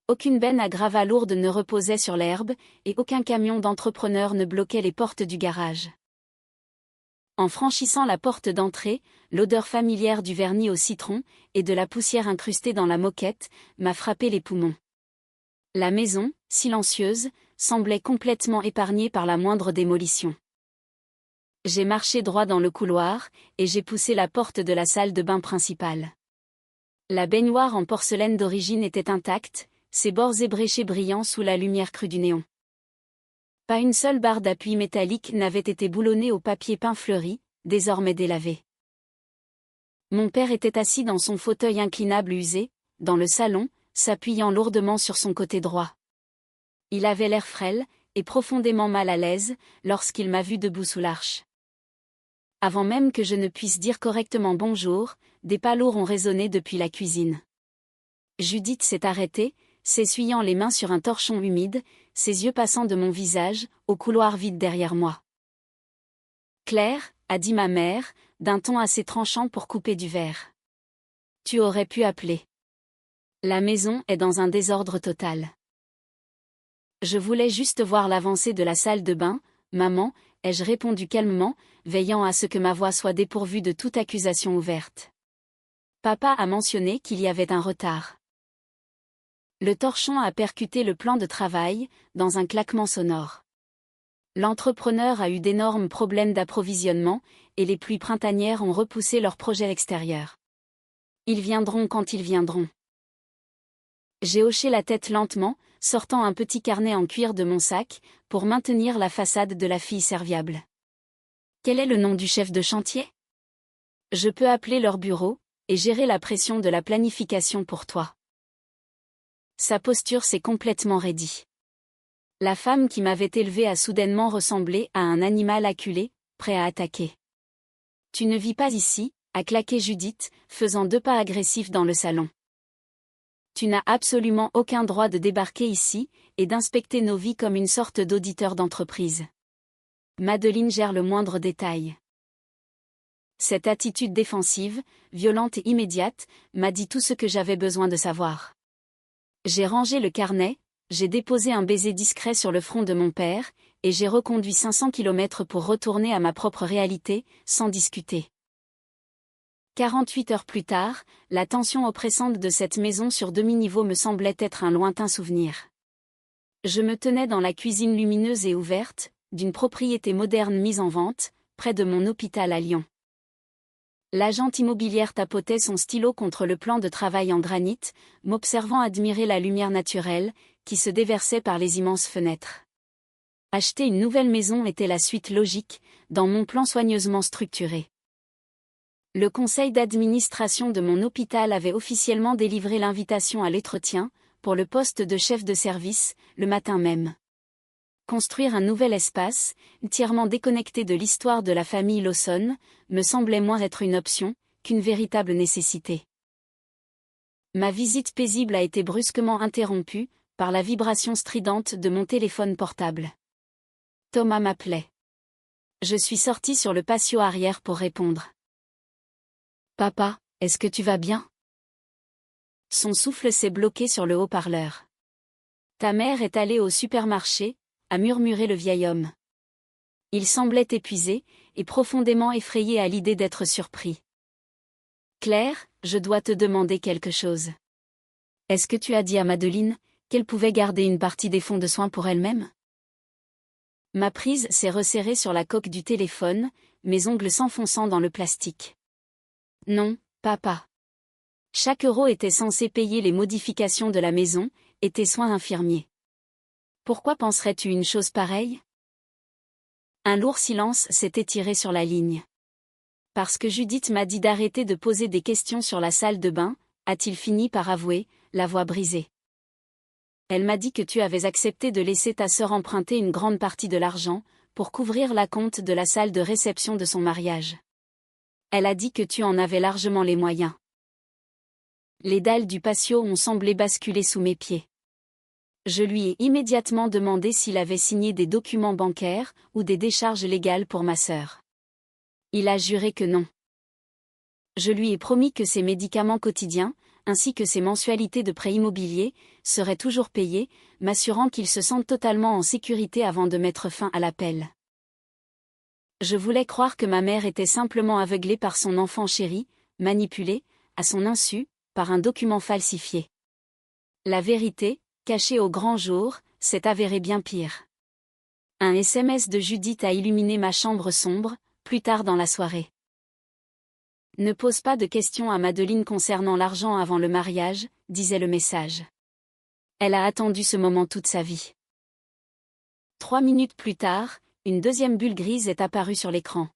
Aucune benne à gravats lourde ne reposait sur l'herbe, et aucun camion d'entrepreneur ne bloquait les portes du garage. En franchissant la porte d'entrée, l'odeur familière du vernis au citron, et de la poussière incrustée dans la moquette, m'a frappé les poumons. La maison, silencieuse, semblait complètement épargnée par la moindre démolition. J'ai marché droit dans le couloir, et j'ai poussé la porte de la salle de bain principale. La baignoire en porcelaine d'origine était intacte, ses bords ébréchés brillant sous la lumière crue du néon. Pas une seule barre d'appui métallique n'avait été boulonnée au papier peint fleuri, désormais délavé. Mon père était assis dans son fauteuil inclinable usé, dans le salon, s'appuyant lourdement sur son côté droit. Il avait l'air frêle, et profondément mal à l'aise, lorsqu'il m'a vu debout sous l'arche. Avant même que je ne puisse dire correctement bonjour, des pas lourds ont résonné depuis la cuisine. Judith s'est arrêtée, s'essuyant les mains sur un torchon humide, ses yeux passant de mon visage, au couloir vide derrière moi. Claire, a dit ma mère, d'un ton assez tranchant pour couper du verre. Tu aurais pu appeler. La maison est dans un désordre total. Je voulais juste voir l'avancée de la salle de bain, maman, ai-je répondu calmement, veillant à ce que ma voix soit dépourvue de toute accusation ouverte. Papa a mentionné qu'il y avait un retard. Le torchon a percuté le plan de travail, dans un claquement sonore. L'entrepreneur a eu d'énormes problèmes d'approvisionnement, et les pluies printanières ont repoussé leurs projets extérieurs. Ils viendront quand ils viendront. J'ai hoché la tête lentement, sortant un petit carnet en cuir de mon sac, pour maintenir la façade de la fille serviable. Quel est le nom du chef de chantier? Je peux appeler leur bureau, et gérer la pression de la planification pour toi. Sa posture s'est complètement raidie. La femme qui m'avait élevée a soudainement ressemblé à un animal acculé, prêt à attaquer. Tu ne vis pas ici, a claqué Judith, faisant 2 pas agressifs dans le salon. Tu n'as absolument aucun droit de débarquer ici, et d'inspecter nos vies comme une sorte d'auditeur d'entreprise. Madeleine gère le moindre détail. Cette attitude défensive, violente et immédiate, m'a dit tout ce que j'avais besoin de savoir. J'ai rangé le carnet, j'ai déposé un baiser discret sur le front de mon père, et j'ai reconduit 500 km pour retourner à ma propre réalité, sans discuter. 48 heures plus tard, la tension oppressante de cette maison sur demi-niveau me semblait être un lointain souvenir. Je me tenais dans la cuisine lumineuse et ouverte, d'une propriété moderne mise en vente, près de mon hôpital à Lyon. L'agente immobilière tapotait son stylo contre le plan de travail en granit, m'observant admirer la lumière naturelle, qui se déversait par les immenses fenêtres. Acheter une nouvelle maison était la suite logique, dans mon plan soigneusement structuré. Le conseil d'administration de mon hôpital avait officiellement délivré l'invitation à l'entretien, pour le poste de chef de service, le matin même. Construire un nouvel espace, entièrement déconnecté de l'histoire de la famille Lawson, me semblait moins être une option, qu'une véritable nécessité. Ma visite paisible a été brusquement interrompue, par la vibration stridente de mon téléphone portable. Thomas m'appelait. Je suis sortie sur le patio arrière pour répondre. Papa, est-ce que tu vas bien? Son souffle s'est bloqué sur le haut-parleur. Ta mère est allée au supermarché, a murmuré le vieil homme. Il semblait épuisé, et profondément effrayé à l'idée d'être surpris. Claire, je dois te demander quelque chose. Est-ce que tu as dit à Madeleine qu'elle pouvait garder une partie des fonds de soins pour elle-même? Ma prise s'est resserrée sur la coque du téléphone, mes ongles s'enfonçant dans le plastique. Non, papa. Chaque euro était censé payer les modifications de la maison, et tes soins infirmiers. Pourquoi penserais-tu une chose pareille? Un lourd silence s'est étiré sur la ligne. Parce que Judith m'a dit d'arrêter de poser des questions sur la salle de bain, a-t-il fini par avouer, la voix brisée. Elle m'a dit que tu avais accepté de laisser ta sœur emprunter une grande partie de l'argent, pour couvrir l'acompte de la salle de réception de son mariage. Elle a dit que tu en avais largement les moyens. Les dalles du patio ont semblé basculer sous mes pieds. Je lui ai immédiatement demandé s'il avait signé des documents bancaires ou des décharges légales pour ma sœur. Il a juré que non. Je lui ai promis que ses médicaments quotidiens, ainsi que ses mensualités de prêt immobilier, seraient toujours payés, m'assurant qu'il se sente totalement en sécurité avant de mettre fin à l'appel. Je voulais croire que ma mère était simplement aveuglée par son enfant chéri, manipulée, à son insu, par un document falsifié. La vérité, cachée au grand jour, s'est avérée bien pire. Un SMS de Judith a illuminé ma chambre sombre, plus tard dans la soirée. Ne pose pas de questions à Madeleine concernant l'argent avant le mariage, disait le message. Elle a attendu ce moment toute sa vie. 3 minutes plus tard, une deuxième bulle grise est apparue sur l'écran.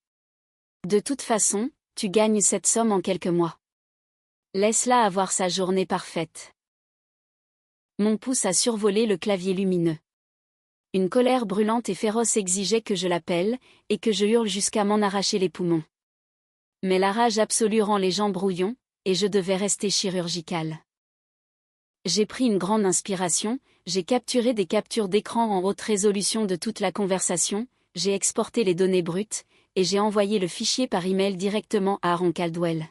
De toute façon, tu gagnes cette somme en quelques mois. Laisse-la avoir sa journée parfaite. Mon pouce a survolé le clavier lumineux. Une colère brûlante et féroce exigeait que je l'appelle, et que je hurle jusqu'à m'en arracher les poumons. Mais la rage absolue rend les gens brouillons, et je devais rester chirurgicale. J'ai pris une grande inspiration, j'ai capturé des captures d'écran en haute résolution de toute la conversation, j'ai exporté les données brutes, et j'ai envoyé le fichier par email directement à Aaron Caldwell.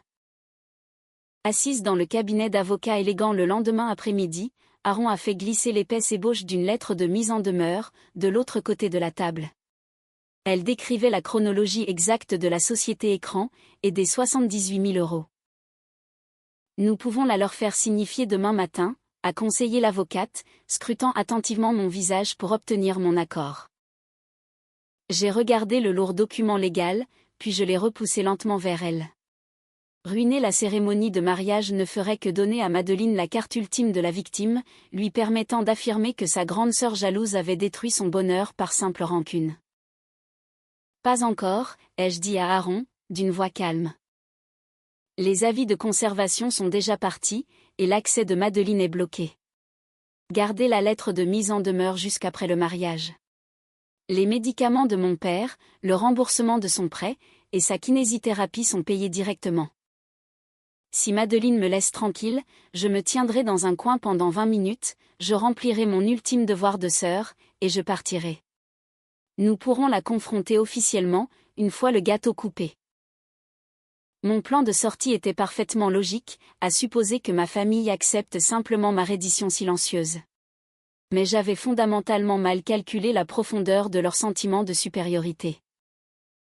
Assise dans le cabinet d'avocat élégant le lendemain après-midi, Aaron a fait glisser l'épaisse ébauche d'une lettre de mise en demeure, de l'autre côté de la table. Elle décrivait la chronologie exacte de la société écran, et des 78 000 €. Nous pouvons la leur faire signifier demain matin, a conseillé l'avocate, scrutant attentivement mon visage pour obtenir mon accord. J'ai regardé le lourd document légal, puis je l'ai repoussé lentement vers elle. Ruiner la cérémonie de mariage ne ferait que donner à Madeleine la carte ultime de la victime, lui permettant d'affirmer que sa grande sœur jalouse avait détruit son bonheur par simple rancune. Pas encore, ai-je dit à Aaron, d'une voix calme. Les avis de conservation sont déjà partis, et l'accès de Madeleine est bloqué. Gardez la lettre de mise en demeure jusqu'après le mariage. Les médicaments de mon père, le remboursement de son prêt, et sa kinésithérapie sont payés directement. Si Madeleine me laisse tranquille, je me tiendrai dans un coin pendant 20 minutes, je remplirai mon ultime devoir de sœur, et je partirai. Nous pourrons la confronter officiellement, une fois le gâteau coupé. Mon plan de sortie était parfaitement logique, à supposer que ma famille accepte simplement ma reddition silencieuse. Mais j'avais fondamentalement mal calculé la profondeur de leur sentiment de supériorité.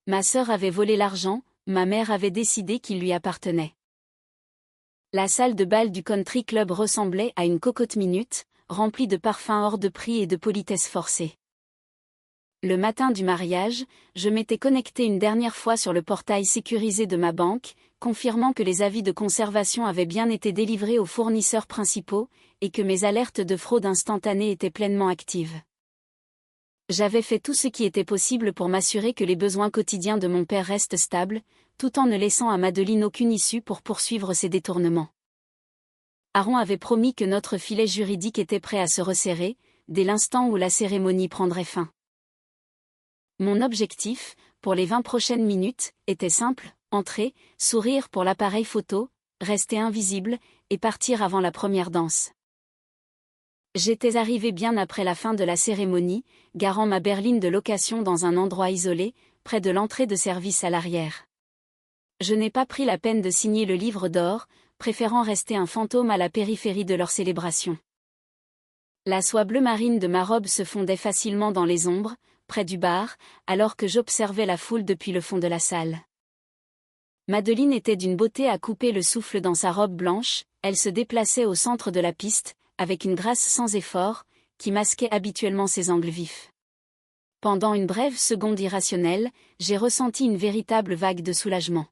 Ma sœur avait volé l'argent, ma mère avait décidé qu'il lui appartenait. La salle de bal du country club ressemblait à une cocotte minute, remplie de parfums hors de prix et de politesse forcée. Le matin du mariage, je m'étais connecté une dernière fois sur le portail sécurisé de ma banque, confirmant que les avis de conservation avaient bien été délivrés aux fournisseurs principaux, et que mes alertes de fraude instantanée étaient pleinement actives. J'avais fait tout ce qui était possible pour m'assurer que les besoins quotidiens de mon père restent stables, tout en ne laissant à Madeleine aucune issue pour poursuivre ses détournements. Aaron avait promis que notre filet juridique était prêt à se resserrer, dès l'instant où la cérémonie prendrait fin. Mon objectif, pour les 20 prochaines minutes, était simple, entrer, sourire pour l'appareil photo, rester invisible, et partir avant la première danse. J'étais arrivé bien après la fin de la cérémonie, garant ma berline de location dans un endroit isolé, près de l'entrée de service à l'arrière. Je n'ai pas pris la peine de signer le livre d'or, préférant rester un fantôme à la périphérie de leur célébration. La soie bleu marine de ma robe se fondait facilement dans les ombres, près du bar, alors que j'observais la foule depuis le fond de la salle. Madeleine était d'une beauté à couper le souffle dans sa robe blanche, elle se déplaçait au centre de la piste, avec une grâce sans effort, qui masquait habituellement ses angles vifs. Pendant une brève seconde irrationnelle, j'ai ressenti une véritable vague de soulagement.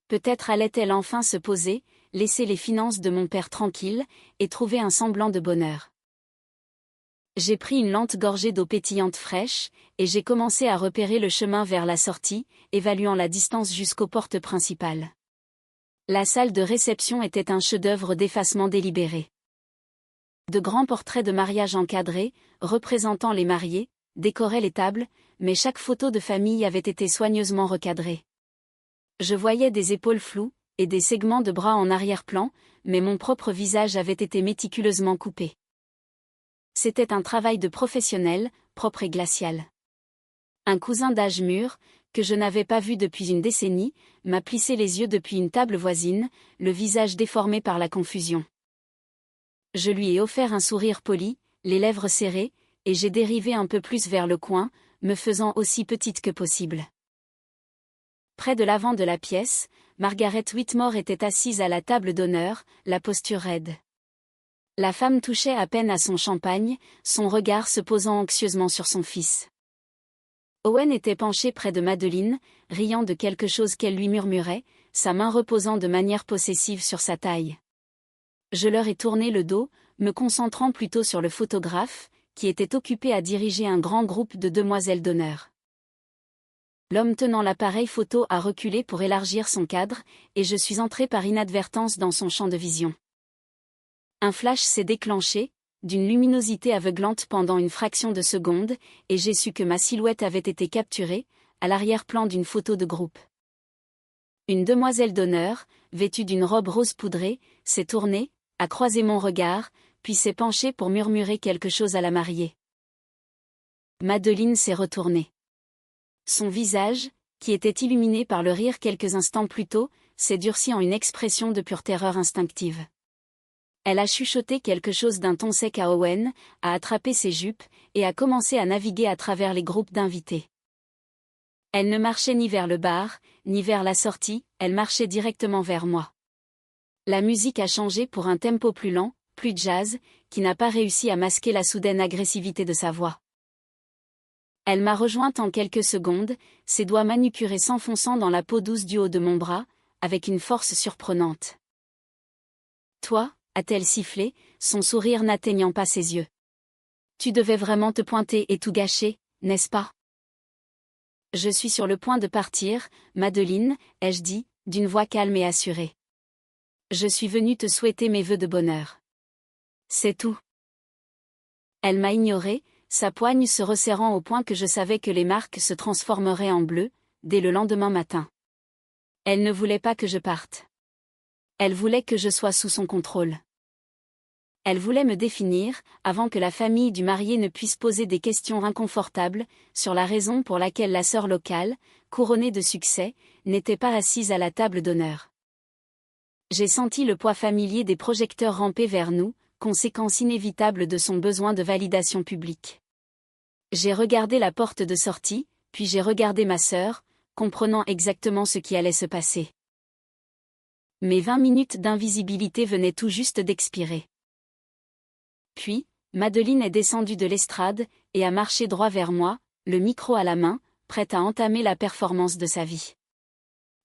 Peut-être allait-elle enfin se poser, laisser les finances de mon père tranquilles, et trouver un semblant de bonheur. J'ai pris une lente gorgée d'eau pétillante fraîche, et j'ai commencé à repérer le chemin vers la sortie, évaluant la distance jusqu'aux portes principales. La salle de réception était un chef-d'œuvre d'effacement délibéré. De grands portraits de mariage encadrés, représentant les mariés, décoraient les tables, mais chaque photo de famille avait été soigneusement recadrée. Je voyais des épaules floues, et des segments de bras en arrière-plan, mais mon propre visage avait été méticuleusement coupé. C'était un travail de professionnel, propre et glacial. Un cousin d'âge mûr, que je n'avais pas vu depuis une décennie, m'a plissé les yeux depuis une table voisine, le visage déformé par la confusion. Je lui ai offert un sourire poli, les lèvres serrées, et j'ai dérivé un peu plus vers le coin, me faisant aussi petite que possible. Près de l'avant de la pièce, Margaret Whitmore était assise à la table d'honneur, la posture raide. La femme touchait à peine à son champagne, son regard se posant anxieusement sur son fils. Owen était penché près de Madeleine, riant de quelque chose qu'elle lui murmurait, sa main reposant de manière possessive sur sa taille. Je leur ai tourné le dos, me concentrant plutôt sur le photographe, qui était occupé à diriger un grand groupe de demoiselles d'honneur. L'homme tenant l'appareil photo a reculé pour élargir son cadre, et je suis entré par inadvertance dans son champ de vision. Un flash s'est déclenché, d'une luminosité aveuglante pendant une fraction de seconde, et j'ai su que ma silhouette avait été capturée, à l'arrière-plan d'une photo de groupe. Une demoiselle d'honneur, vêtue d'une robe rose poudrée, s'est tournée, a croisé mon regard, puis s'est penchée pour murmurer quelque chose à la mariée. Madeleine s'est retournée. Son visage, qui était illuminé par le rire quelques instants plus tôt, s'est durci en une expression de pure terreur instinctive. Elle a chuchoté quelque chose d'un ton sec à Owen, a attrapé ses jupes, et a commencé à naviguer à travers les groupes d'invités. Elle ne marchait ni vers le bar, ni vers la sortie, elle marchait directement vers moi. La musique a changé pour un tempo plus lent, plus jazz, qui n'a pas réussi à masquer la soudaine agressivité de sa voix. Elle m'a rejointe en quelques secondes, ses doigts manucurés s'enfonçant dans la peau douce du haut de mon bras, avec une force surprenante. « Toi » a-t-elle sifflé, son sourire n'atteignant pas ses yeux. « Tu devais vraiment te pointer et tout gâcher, n'est-ce pas ?» « Je suis sur le point de partir, Madeleine, ai-je dit, d'une voix calme et assurée. Je suis venue te souhaiter mes vœux de bonheur. C'est tout. » Elle m'a ignoré, sa poigne se resserrant au point que je savais que les marques se transformeraient en bleu, dès le lendemain matin. Elle ne voulait pas que je parte. Elle voulait que je sois sous son contrôle. Elle voulait me définir, avant que la famille du marié ne puisse poser des questions inconfortables, sur la raison pour laquelle la sœur locale, couronnée de succès, n'était pas assise à la table d'honneur. J'ai senti le poids familier des projecteurs ramper vers nous, conséquence inévitable de son besoin de validation publique. J'ai regardé la porte de sortie, puis j'ai regardé ma sœur, comprenant exactement ce qui allait se passer. Mes 20 minutes d'invisibilité venaient tout juste d'expirer. Puis, Madeleine est descendue de l'estrade, et a marché droit vers moi, le micro à la main, prête à entamer la performance de sa vie.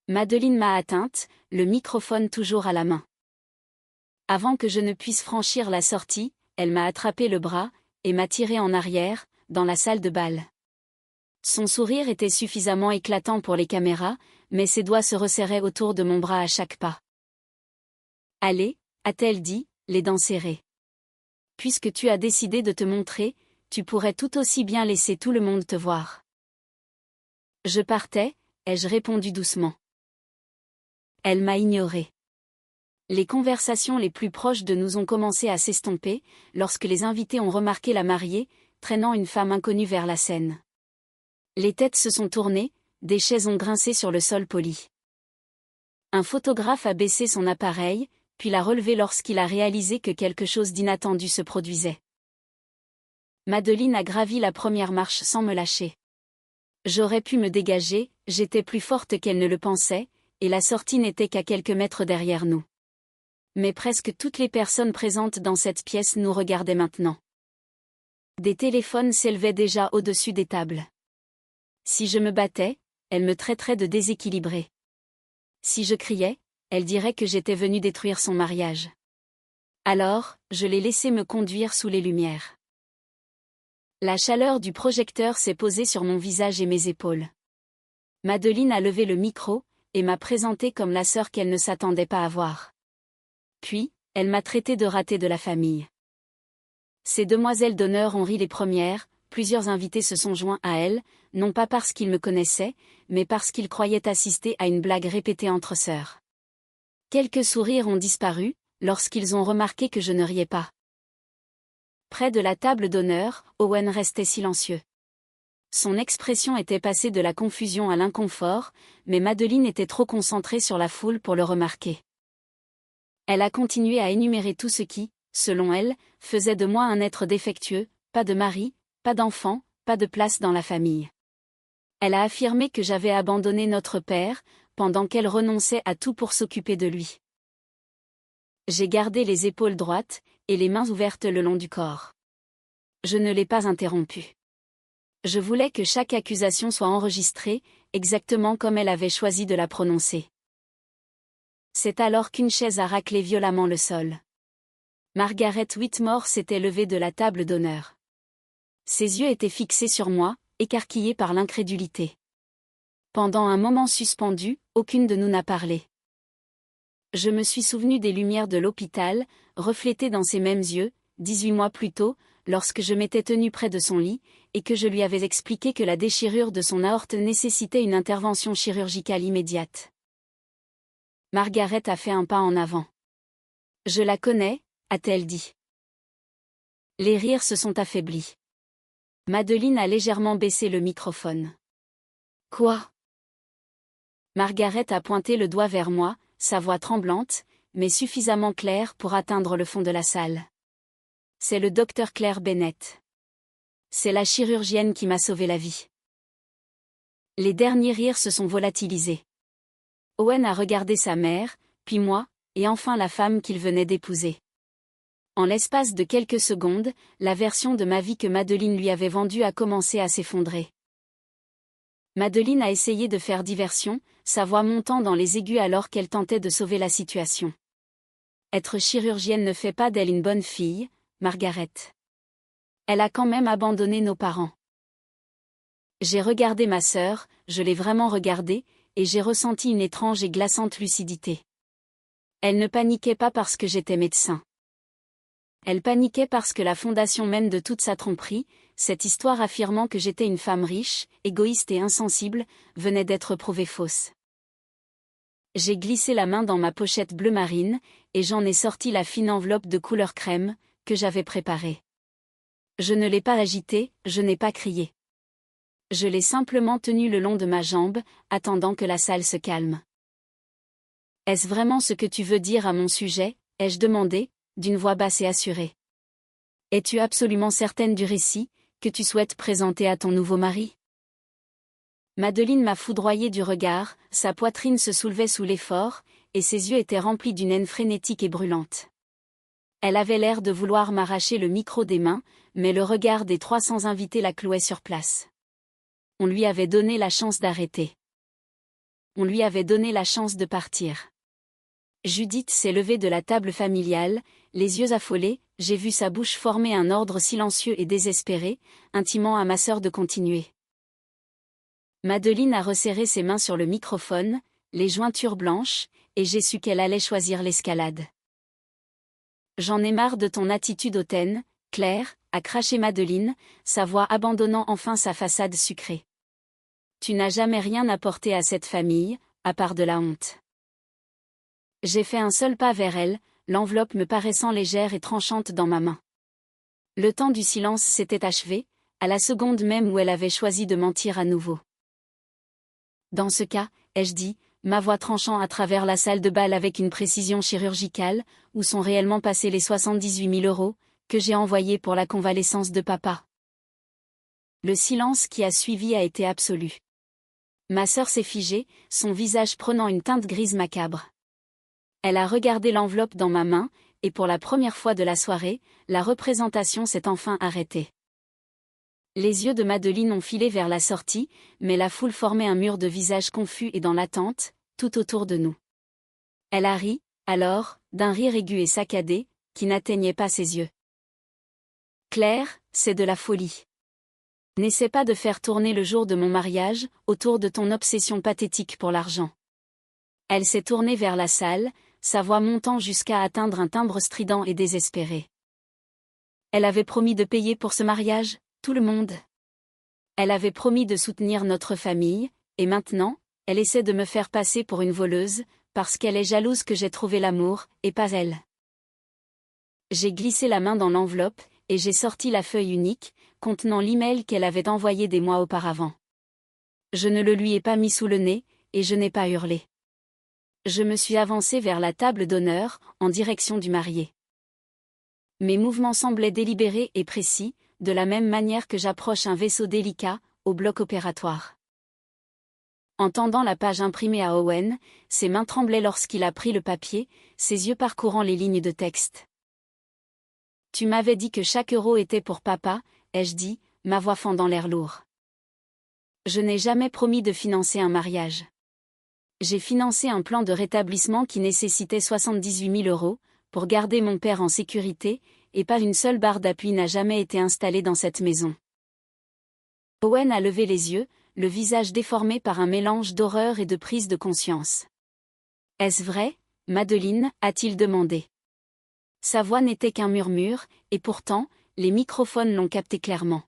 Madeleine m'a atteinte, le microphone toujours à la main. Avant que je ne puisse franchir la sortie, elle m'a attrapé le bras, et m'a tiré en arrière, dans la salle de bal. Son sourire était suffisamment éclatant pour les caméras, mais ses doigts se resserraient autour de mon bras à chaque pas. « Allez, a-t-elle dit, les dents serrées. Puisque tu as décidé de te montrer, tu pourrais tout aussi bien laisser tout le monde te voir. » Je partais, ai-je répondu doucement. Elle m'a ignoré. Les conversations les plus proches de nous ont commencé à s'estomper, lorsque les invités ont remarqué la mariée, traînant une femme inconnue vers la scène. Les têtes se sont tournées, des chaises ont grincé sur le sol poli. Un photographe a baissé son appareil, puis l'a relevé lorsqu'il a réalisé que quelque chose d'inattendu se produisait. Madeleine a gravi la première marche sans me lâcher. J'aurais pu me dégager, j'étais plus forte qu'elle ne le pensait, et la sortie n'était qu'à quelques mètres derrière nous. Mais presque toutes les personnes présentes dans cette pièce nous regardaient maintenant. Des téléphones s'élevaient déjà au-dessus des tables. Si je me battais, elle me traiterait de déséquilibrée. Si je criais, elle dirait que j'étais venue détruire son mariage. Alors, je l'ai laissé me conduire sous les lumières. La chaleur du projecteur s'est posée sur mon visage et mes épaules. Madeleine a levé le micro, et m'a présentée comme la sœur qu'elle ne s'attendait pas à voir. Puis, elle m'a traité de ratée de la famille. Ces demoiselles d'honneur ont ri les premières, plusieurs invités se sont joints à elles, non pas parce qu'ils me connaissaient, mais parce qu'ils croyaient assister à une blague répétée entre sœurs. Quelques sourires ont disparu, lorsqu'ils ont remarqué que je ne riais pas. Près de la table d'honneur, Owen restait silencieux. Son expression était passée de la confusion à l'inconfort, mais Madeleine était trop concentrée sur la foule pour le remarquer. Elle a continué à énumérer tout ce qui, selon elle, faisait de moi un être défectueux, pas de mari, pas d'enfant, pas de place dans la famille. Elle a affirmé que j'avais abandonné notre père, pendant qu'elle renonçait à tout pour s'occuper de lui. J'ai gardé les épaules droites, et les mains ouvertes le long du corps. Je ne l'ai pas interrompue. Je voulais que chaque accusation soit enregistrée, exactement comme elle avait choisi de la prononcer. C'est alors qu'une chaise a raclé violemment le sol. Margaret Whitmore s'était levée de la table d'honneur. Ses yeux étaient fixés sur moi, écarquillés par l'incrédulité. Pendant un moment suspendu, aucune de nous n'a parlé. Je me suis souvenu des lumières de l'hôpital, reflétées dans ces mêmes yeux, 18 mois plus tôt, lorsque je m'étais tenue près de son lit, et que je lui avais expliqué que la déchirure de son aorte nécessitait une intervention chirurgicale immédiate. Margaret a fait un pas en avant. Je la connais, a-t-elle dit. Les rires se sont affaiblis. Madeleine a légèrement baissé le microphone. Quoi? Margaret a pointé le doigt vers moi, sa voix tremblante, mais suffisamment claire pour atteindre le fond de la salle. C'est le docteur Claire Bennett. C'est la chirurgienne qui m'a sauvé la vie. Les derniers rires se sont volatilisés. Owen a regardé sa mère, puis moi, et enfin la femme qu'il venait d'épouser. En l'espace de quelques secondes, la version de ma vie que Madeleine lui avait vendue a commencé à s'effondrer. Madeleine a essayé de faire diversion, sa voix montant dans les aigus alors qu'elle tentait de sauver la situation. Être chirurgienne ne fait pas d'elle une bonne fille, Margaret. Elle a quand même abandonné nos parents. J'ai regardé ma sœur, je l'ai vraiment regardée, et j'ai ressenti une étrange et glaçante lucidité. Elle ne paniquait pas parce que j'étais médecin. Elle paniquait parce que la fondation même de toute sa tromperie, cette histoire affirmant que j'étais une femme riche, égoïste et insensible, venait d'être prouvée fausse. J'ai glissé la main dans ma pochette bleu marine, et j'en ai sorti la fine enveloppe de couleur crème, que j'avais préparée. Je ne l'ai pas agitée, je n'ai pas crié. Je l'ai simplement tenue le long de ma jambe, attendant que la salle se calme. « Est-ce vraiment ce que tu veux dire à mon sujet ?» ai-je demandé, d'une voix basse et assurée. « Es-tu absolument certaine du récit, que tu souhaites présenter à ton nouveau mari ?» Madeleine m'a foudroyé du regard, sa poitrine se soulevait sous l'effort, et ses yeux étaient remplis d'une haine frénétique et brûlante. Elle avait l'air de vouloir m'arracher le micro des mains, mais le regard des 300 invités la clouait sur place. On lui avait donné la chance d'arrêter. On lui avait donné la chance de partir. Judith s'est levée de la table familiale, les yeux affolés, j'ai vu sa bouche former un ordre silencieux et désespéré, intimant à ma sœur de continuer. Madeleine a resserré ses mains sur le microphone, les jointures blanches, et j'ai su qu'elle allait choisir l'escalade. « J'en ai marre de ton attitude hautaine, Claire », a craché Madeleine, sa voix abandonnant enfin sa façade sucrée. « Tu n'as jamais rien apporté à cette famille, à part de la honte. » J'ai fait un seul pas vers elle, l'enveloppe me paraissant légère et tranchante dans ma main. Le temps du silence s'était achevé, à la seconde même où elle avait choisi de mentir à nouveau. Dans ce cas, ai-je dit, ma voix tranchant à travers la salle de bal avec une précision chirurgicale, où sont réellement passés les 78 000 € que j'ai envoyés pour la convalescence de papa. Le silence qui a suivi a été absolu. Ma sœur s'est figée, son visage prenant une teinte grise macabre. Elle a regardé l'enveloppe dans ma main, et pour la première fois de la soirée, la représentation s'est enfin arrêtée. Les yeux de Madeleine ont filé vers la sortie, mais la foule formait un mur de visages confus et dans l'attente, tout autour de nous. Elle a ri, alors, d'un rire aigu et saccadé, qui n'atteignait pas ses yeux. « Claire, c'est de la folie. N'essaie pas de faire tourner le jour de mon mariage, autour de ton obsession pathétique pour l'argent. » Elle s'est tournée vers la salle, sa voix montant jusqu'à atteindre un timbre strident et désespéré. Elle avait promis de payer pour ce mariage, tout le monde. Elle avait promis de soutenir notre famille, et maintenant, elle essaie de me faire passer pour une voleuse, parce qu'elle est jalouse que j'ai trouvé l'amour, et pas elle. J'ai glissé la main dans l'enveloppe, et j'ai sorti la feuille unique, contenant l'email qu'elle avait envoyé des mois auparavant. Je ne le lui ai pas mis sous le nez, et je n'ai pas hurlé. Je me suis avancée vers la table d'honneur, en direction du marié. Mes mouvements semblaient délibérés et précis, de la même manière que j'approche un vaisseau délicat, au bloc opératoire. En tendant la page imprimée à Owen, ses mains tremblaient lorsqu'il a pris le papier, ses yeux parcourant les lignes de texte. « Tu m'avais dit que chaque euro était pour papa », ai-je dit, ma voix fendant l'air lourd. Je n'ai jamais promis de financer un mariage. J'ai financé un plan de rétablissement qui nécessitait 78 000 €, pour garder mon père en sécurité, et pas une seule barre d'appui n'a jamais été installée dans cette maison. Owen a levé les yeux, le visage déformé par un mélange d'horreur et de prise de conscience. « Est-ce vrai, Madeleine ?» a-t-il demandé. Sa voix n'était qu'un murmure, et pourtant, les microphones l'ont capté clairement.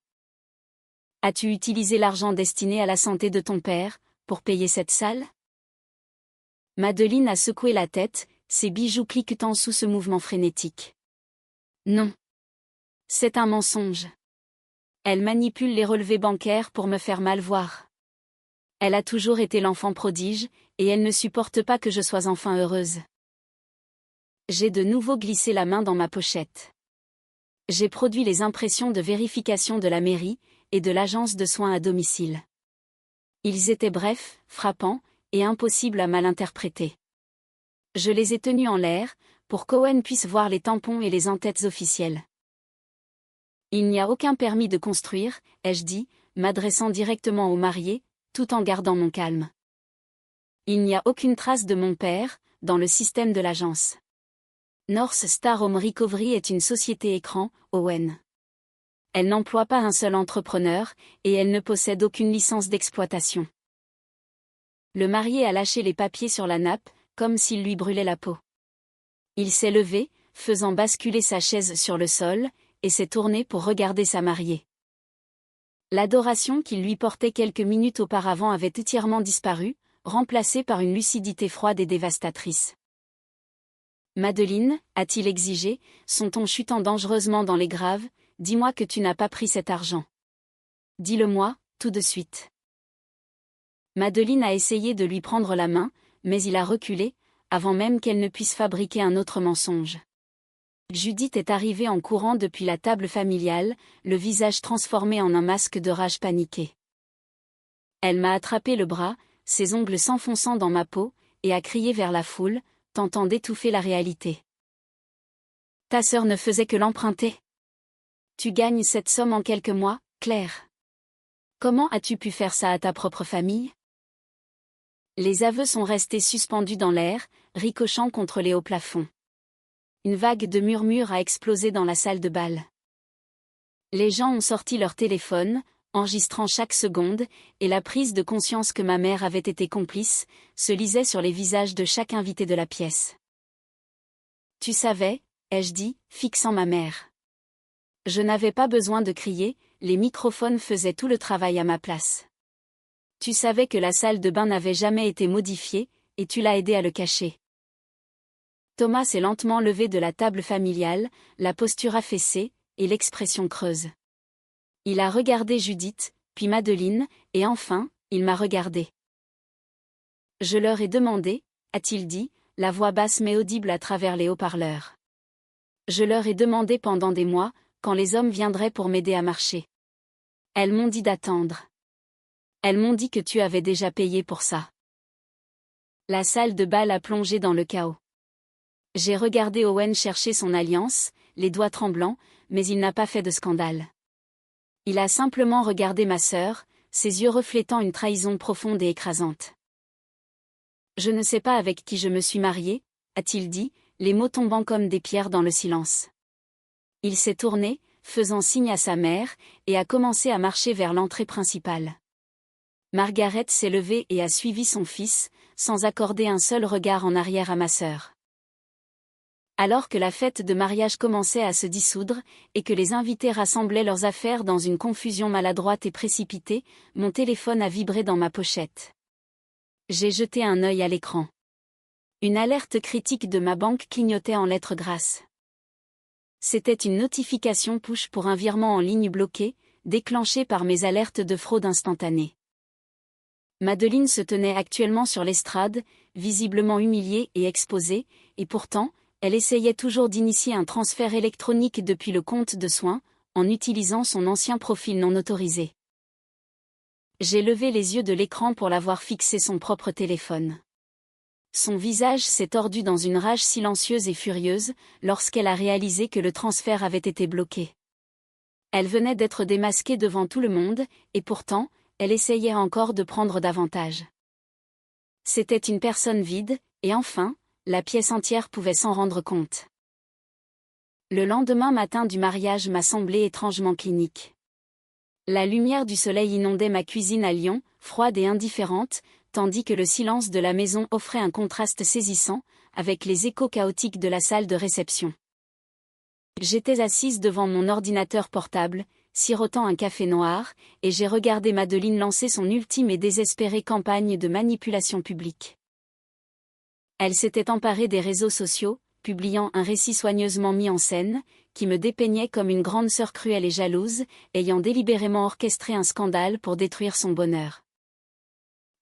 As-tu utilisé l'argent destiné à la santé de ton père, pour payer cette salle? Madeleine a secoué la tête, ses bijoux cliquetant sous ce mouvement frénétique. Non. C'est un mensonge. Elle manipule les relevés bancaires pour me faire mal voir. Elle a toujours été l'enfant prodige, et elle ne supporte pas que je sois enfin heureuse. J'ai de nouveau glissé la main dans ma pochette. J'ai produit les impressions de vérification de la mairie, et de l'agence de soins à domicile. Ils étaient brefs, frappants, et impossibles à mal interpréter. Je les ai tenus en l'air, pour qu'Owen puisse voir les tampons et les en-têtes officielles. Il n'y a aucun permis de construire, ai-je dit, m'adressant directement au marié, tout en gardant mon calme. Il n'y a aucune trace de mon père, dans le système de l'agence. North Star Home Recovery est une société écran, Owen. Elle n'emploie pas un seul entrepreneur, et elle ne possède aucune licence d'exploitation. Le marié a lâché les papiers sur la nappe, comme s'il lui brûlait la peau. Il s'est levé, faisant basculer sa chaise sur le sol, et s'est tourné pour regarder sa mariée. L'adoration qu'il lui portait quelques minutes auparavant avait entièrement disparu, remplacée par une lucidité froide et dévastatrice. Madeleine, a-t-il exigé, son ton chutant dangereusement dans les graves, dis-moi que tu n'as pas pris cet argent. Dis-le-moi, tout de suite. Madeleine a essayé de lui prendre la main, mais il a reculé, avant même qu'elle ne puisse fabriquer un autre mensonge. Judith est arrivée en courant depuis la table familiale, le visage transformé en un masque de rage paniquée. Elle m'a attrapé le bras, ses ongles s'enfonçant dans ma peau, et a crié vers la foule, tentant d'étouffer la réalité. Ta sœur ne faisait que l'emprunter. Tu gagnes cette somme en quelques mois, Claire. Comment as-tu pu faire ça à ta propre famille? Les aveux sont restés suspendus dans l'air, ricochant contre les hauts plafonds. Une vague de murmures a explosé dans la salle de bal. Les gens ont sorti leur téléphone, enregistrant chaque seconde, et la prise de conscience que ma mère avait été complice, se lisait sur les visages de chaque invité de la pièce. Tu savais, ai-je dit, fixant ma mère. Je n'avais pas besoin de crier, les microphones faisaient tout le travail à ma place. Tu savais que la salle de bain n'avait jamais été modifiée, et tu l'as aidé à le cacher. Thomas s'est lentement levé de la table familiale, la posture affaissée, et l'expression creuse. Il a regardé Judith, puis Madeleine, et enfin, il m'a regardé. Je leur ai demandé, a-t-il dit, la voix basse mais audible à travers les haut-parleurs. Je leur ai demandé pendant des mois, quand les hommes viendraient pour m'aider à marcher. Elles m'ont dit d'attendre. Elles m'ont dit que tu avais déjà payé pour ça. La salle de bal a plongé dans le chaos. J'ai regardé Owen chercher son alliance, les doigts tremblants, mais il n'a pas fait de scandale. Il a simplement regardé ma sœur, ses yeux reflétant une trahison profonde et écrasante. Je ne sais pas avec qui je me suis mariée, a-t-il dit, les mots tombant comme des pierres dans le silence. Il s'est tourné, faisant signe à sa mère, et a commencé à marcher vers l'entrée principale. Margaret s'est levée et a suivi son fils, sans accorder un seul regard en arrière à ma sœur. Alors que la fête de mariage commençait à se dissoudre, et que les invités rassemblaient leurs affaires dans une confusion maladroite et précipitée, mon téléphone a vibré dans ma pochette. J'ai jeté un œil à l'écran. Une alerte critique de ma banque clignotait en lettres grasses. C'était une notification push pour un virement en ligne bloqué, déclenché par mes alertes de fraude instantanée. Madeleine se tenait actuellement sur l'estrade, visiblement humiliée et exposée, et pourtant, elle essayait toujours d'initier un transfert électronique depuis le compte de soins, en utilisant son ancien profil non autorisé. J'ai levé les yeux de l'écran pour la voir fixer son propre téléphone. Son visage s'est tordu dans une rage silencieuse et furieuse, lorsqu'elle a réalisé que le transfert avait été bloqué. Elle venait d'être démasquée devant tout le monde, et pourtant, elle essayait encore de prendre davantage. C'était une personne vide, et enfin, la pièce entière pouvait s'en rendre compte. Le lendemain matin du mariage m'a semblé étrangement clinique. La lumière du soleil inondait ma cuisine à Lyon, froide et indifférente, tandis que le silence de la maison offrait un contraste saisissant, avec les échos chaotiques de la salle de réception. J'étais assise devant mon ordinateur portable, sirotant un café noir, et j'ai regardé Madeleine lancer son ultime et désespérée campagne de manipulation publique. Elle s'était emparée des réseaux sociaux, publiant un récit soigneusement mis en scène, qui me dépeignait comme une grande sœur cruelle et jalouse, ayant délibérément orchestré un scandale pour détruire son bonheur.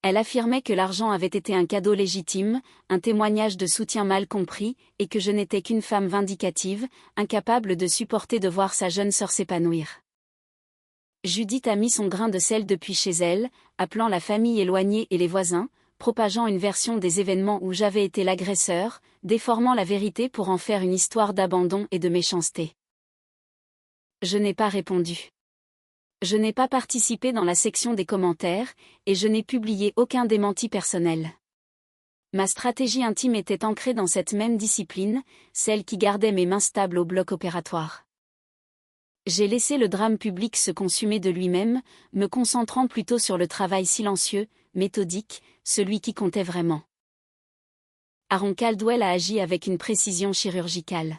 Elle affirmait que l'argent avait été un cadeau légitime, un témoignage de soutien mal compris, et que je n'étais qu'une femme vindicative, incapable de supporter de voir sa jeune sœur s'épanouir. Judith a mis son grain de sel depuis chez elle, appelant la famille éloignée et les voisins, propageant une version des événements où j'avais été l'agresseur, déformant la vérité pour en faire une histoire d'abandon et de méchanceté. Je n'ai pas répondu. Je n'ai pas participé dans la section des commentaires, et je n'ai publié aucun démenti personnel. Ma stratégie intime était ancrée dans cette même discipline, celle qui gardait mes mains stables au bloc opératoire. J'ai laissé le drame public se consumer de lui-même, me concentrant plutôt sur le travail silencieux, méthodique, celui qui comptait vraiment. Aaron Caldwell a agi avec une précision chirurgicale.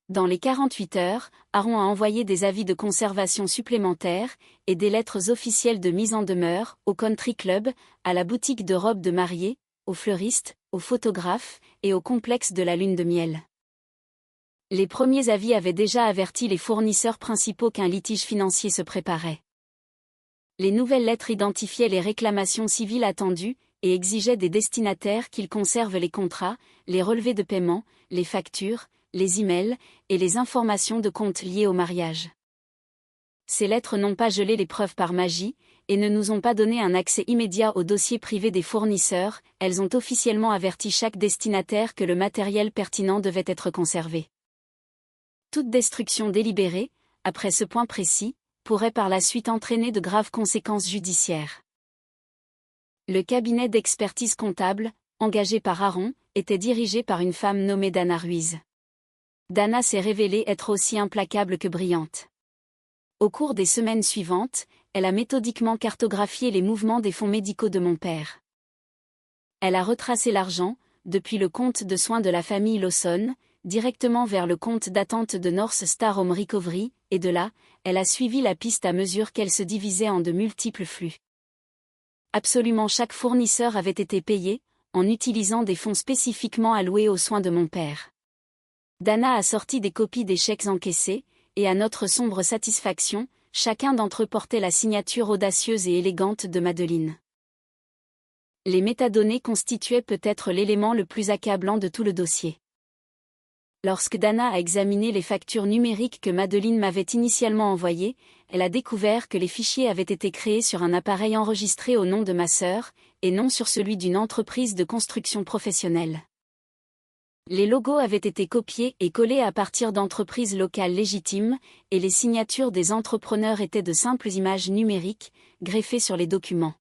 Dans les 48 heures, Aaron a envoyé des avis de conservation supplémentaires et des lettres officielles de mise en demeure au country club, à la boutique de robes de mariée, au fleuriste, au photographe et au complexe de la lune de miel. Les premiers avis avaient déjà averti les fournisseurs principaux qu'un litige financier se préparait. Les nouvelles lettres identifiaient les réclamations civiles attendues et exigeaient des destinataires qu'ils conservent les contrats, les relevés de paiement, les factures, les emails et les informations de compte liées au mariage. Ces lettres n'ont pas gelé les preuves par magie et ne nous ont pas donné un accès immédiat aux dossiers privés des fournisseurs, elles ont officiellement averti chaque destinataire que le matériel pertinent devait être conservé. Toute destruction délibérée, après ce point précis, pourrait par la suite entraîner de graves conséquences judiciaires. Le cabinet d'expertise comptable, engagé par Aaron, était dirigé par une femme nommée Dana Ruiz. Dana s'est révélée être aussi implacable que brillante. Au cours des semaines suivantes, elle a méthodiquement cartographié les mouvements des fonds médicaux de mon père. Elle a retracé l'argent, depuis le compte de soins de la famille Lawson, directement vers le compte d'attente de North Star Home Recovery, et de là, elle a suivi la piste à mesure qu'elle se divisait en de multiples flux. Absolument chaque fournisseur avait été payé, en utilisant des fonds spécifiquement alloués aux soins de mon père. Dana a sorti des copies des chèques encaissés, et à notre sombre satisfaction, chacun d'entre eux portait la signature audacieuse et élégante de Madeleine. Les métadonnées constituaient peut-être l'élément le plus accablant de tout le dossier. Lorsque Dana a examiné les factures numériques que Madeleine m'avait initialement envoyées, elle a découvert que les fichiers avaient été créés sur un appareil enregistré au nom de ma sœur, et non sur celui d'une entreprise de construction professionnelle. Les logos avaient été copiés et collés à partir d'entreprises locales légitimes, et les signatures des entrepreneurs étaient de simples images numériques, greffées sur les documents.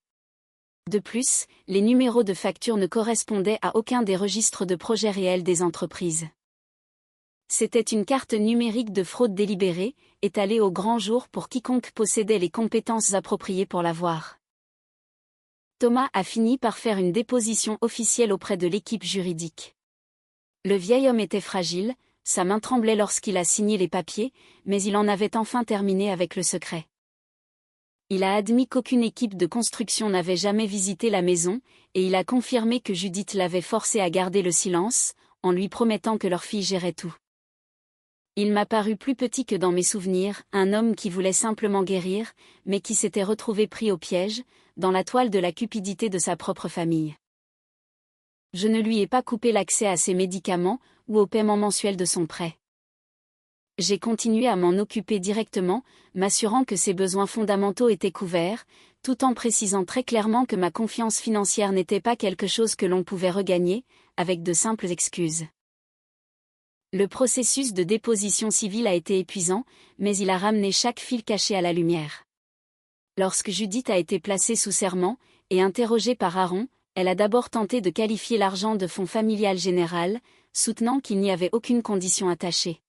De plus, les numéros de facture ne correspondaient à aucun des registres de projets réels des entreprises. C'était une carte numérique de fraude délibérée, étalée au grand jour pour quiconque possédait les compétences appropriées pour la voir. Thomas a fini par faire une déposition officielle auprès de l'équipe juridique. Le vieil homme était fragile, sa main tremblait lorsqu'il a signé les papiers, mais il en avait enfin terminé avec le secret. Il a admis qu'aucune équipe de construction n'avait jamais visité la maison, et il a confirmé que Judith l'avait forcé à garder le silence, en lui promettant que leur fille gérait tout. Il m'a paru plus petit que dans mes souvenirs, un homme qui voulait simplement guérir, mais qui s'était retrouvé pris au piège, dans la toile de la cupidité de sa propre famille. Je ne lui ai pas coupé l'accès à ses médicaments, ou au paiement mensuel de son prêt. J'ai continué à m'en occuper directement, m'assurant que ses besoins fondamentaux étaient couverts, tout en précisant très clairement que ma confiance financière n'était pas quelque chose que l'on pouvait regagner, avec de simples excuses. Le processus de déposition civile a été épuisant, mais il a ramené chaque fil caché à la lumière. Lorsque Judith a été placée sous serment, et interrogée par Aaron, elle a d'abord tenté de qualifier l'argent de fonds familial général, soutenant qu'il n'y avait aucune condition attachée.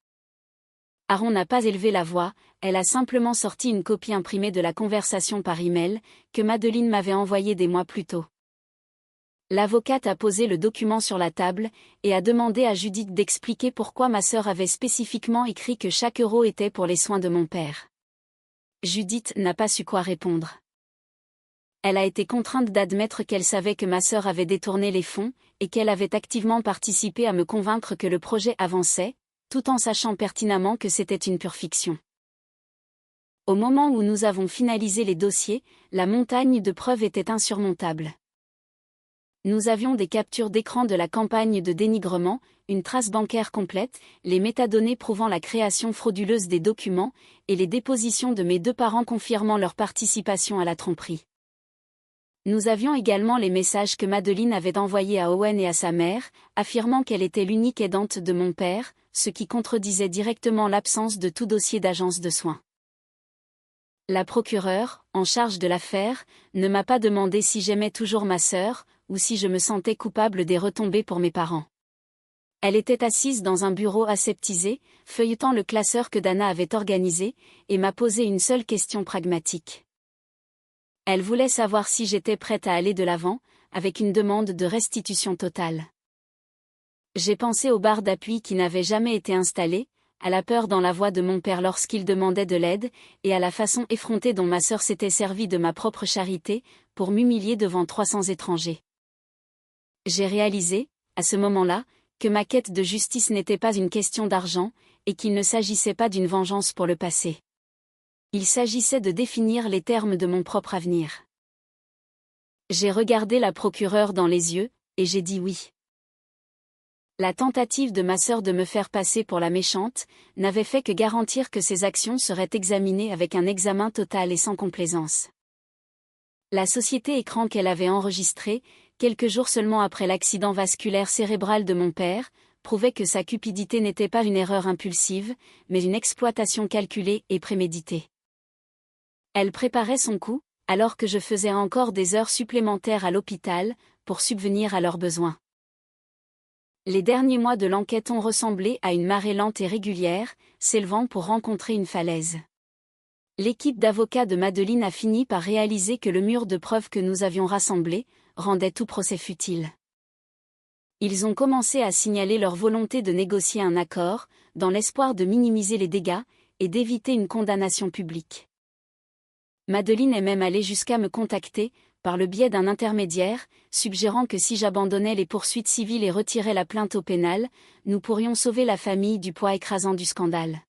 Aaron n'a pas élevé la voix, elle a simplement sorti une copie imprimée de la conversation par email, que Madeleine m'avait envoyée des mois plus tôt. L'avocate a posé le document sur la table, et a demandé à Judith d'expliquer pourquoi ma sœur avait spécifiquement écrit que chaque euro était pour les soins de mon père. Judith n'a pas su quoi répondre. Elle a été contrainte d'admettre qu'elle savait que ma sœur avait détourné les fonds, et qu'elle avait activement participé à me convaincre que le projet avançait, tout en sachant pertinemment que c'était une pure fiction. Au moment où nous avons finalisé les dossiers, la montagne de preuves était insurmontable. Nous avions des captures d'écran de la campagne de dénigrement, une trace bancaire complète, les métadonnées prouvant la création frauduleuse des documents, et les dépositions de mes deux parents confirmant leur participation à la tromperie. Nous avions également les messages que Madeleine avait envoyés à Owen et à sa mère, affirmant qu'elle était l'unique aidante de mon père, ce qui contredisait directement l'absence de tout dossier d'agence de soins. La procureure, en charge de l'affaire, ne m'a pas demandé si j'aimais toujours ma sœur, ou si je me sentais coupable des retombées pour mes parents. Elle était assise dans un bureau aseptisé, feuilletant le classeur que Dana avait organisé, et m'a posé une seule question pragmatique. Elle voulait savoir si j'étais prête à aller de l'avant, avec une demande de restitution totale. J'ai pensé aux barres d'appui qui n'avaient jamais été installées, à la peur dans la voix de mon père lorsqu'il demandait de l'aide, et à la façon effrontée dont ma sœur s'était servie de ma propre charité, pour m'humilier devant 300 étrangers. J'ai réalisé, à ce moment-là, que ma quête de justice n'était pas une question d'argent, et qu'il ne s'agissait pas d'une vengeance pour le passé. Il s'agissait de définir les termes de mon propre avenir. J'ai regardé la procureure dans les yeux, et j'ai dit oui. La tentative de ma sœur de me faire passer pour la méchante, n'avait fait que garantir que ses actions seraient examinées avec un examen total et sans complaisance. La société écran qu'elle avait enregistrée, quelques jours seulement après l'accident vasculaire cérébral de mon père, prouvait que sa cupidité n'était pas une erreur impulsive, mais une exploitation calculée et préméditée. Elle préparait son coup, alors que je faisais encore des heures supplémentaires à l'hôpital, pour subvenir à leurs besoins. Les derniers mois de l'enquête ont ressemblé à une marée lente et régulière, s'élevant pour rencontrer une falaise. L'équipe d'avocats de Madeleine a fini par réaliser que le mur de preuves que nous avions rassemblé rendait tout procès futile. Ils ont commencé à signaler leur volonté de négocier un accord, dans l'espoir de minimiser les dégâts, et d'éviter une condamnation publique. Madeleine est même allée jusqu'à me contacter, par le biais d'un intermédiaire, suggérant que si j'abandonnais les poursuites civiles et retirais la plainte au pénal, nous pourrions sauver la famille du poids écrasant du scandale.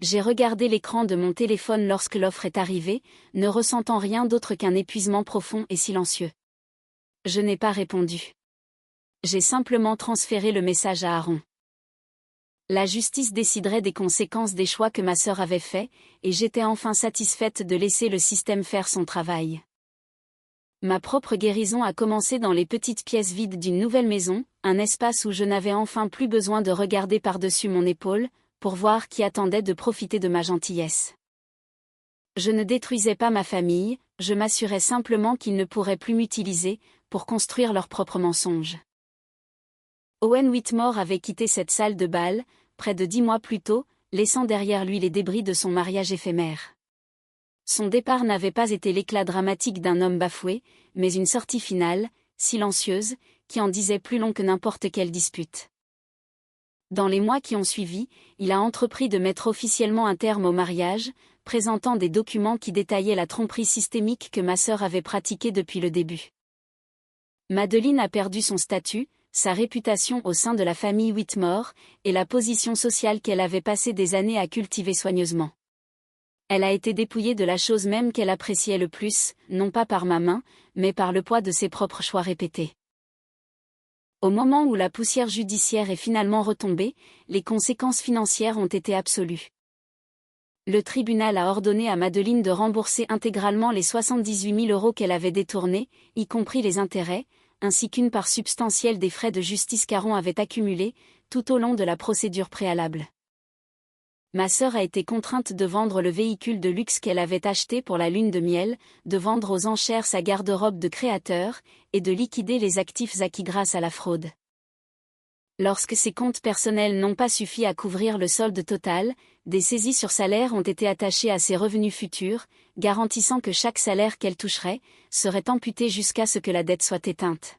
J'ai regardé l'écran de mon téléphone lorsque l'offre est arrivée, ne ressentant rien d'autre qu'un épuisement profond et silencieux. Je n'ai pas répondu. J'ai simplement transféré le message à Aaron. La justice déciderait des conséquences des choix que ma sœur avait faits, et j'étais enfin satisfaite de laisser le système faire son travail. Ma propre guérison a commencé dans les petites pièces vides d'une nouvelle maison, un espace où je n'avais enfin plus besoin de regarder par-dessus mon épaule, pour voir qui attendait de profiter de ma gentillesse. Je ne détruisais pas ma famille, je m'assurais simplement qu'ils ne pourraient plus m'utiliser, pour construire leurs propres mensonges. Owen Whitmore avait quitté cette salle de bal, près de 10 mois plus tôt, laissant derrière lui les débris de son mariage éphémère. Son départ n'avait pas été l'éclat dramatique d'un homme bafoué, mais une sortie finale, silencieuse, qui en disait plus long que n'importe quelle dispute. Dans les mois qui ont suivi, il a entrepris de mettre officiellement un terme au mariage, présentant des documents qui détaillaient la tromperie systémique que ma sœur avait pratiquée depuis le début. Madeleine a perdu son statut, sa réputation au sein de la famille Whitmore, et la position sociale qu'elle avait passé des années à cultiver soigneusement. Elle a été dépouillée de la chose même qu'elle appréciait le plus, non pas par ma main, mais par le poids de ses propres choix répétés. Au moment où la poussière judiciaire est finalement retombée, les conséquences financières ont été absolues. Le tribunal a ordonné à Madeleine de rembourser intégralement les 78 000 € qu'elle avait détournés, y compris les intérêts, ainsi qu'une part substantielle des frais de justice qu'Aaron avait accumulés, tout au long de la procédure préalable. Ma sœur a été contrainte de vendre le véhicule de luxe qu'elle avait acheté pour la lune de miel, de vendre aux enchères sa garde-robe de créateur, et de liquider les actifs acquis grâce à la fraude. Lorsque ses comptes personnels n'ont pas suffi à couvrir le solde total, des saisies sur salaire ont été attachées à ses revenus futurs, garantissant que chaque salaire qu'elle toucherait serait amputé jusqu'à ce que la dette soit éteinte.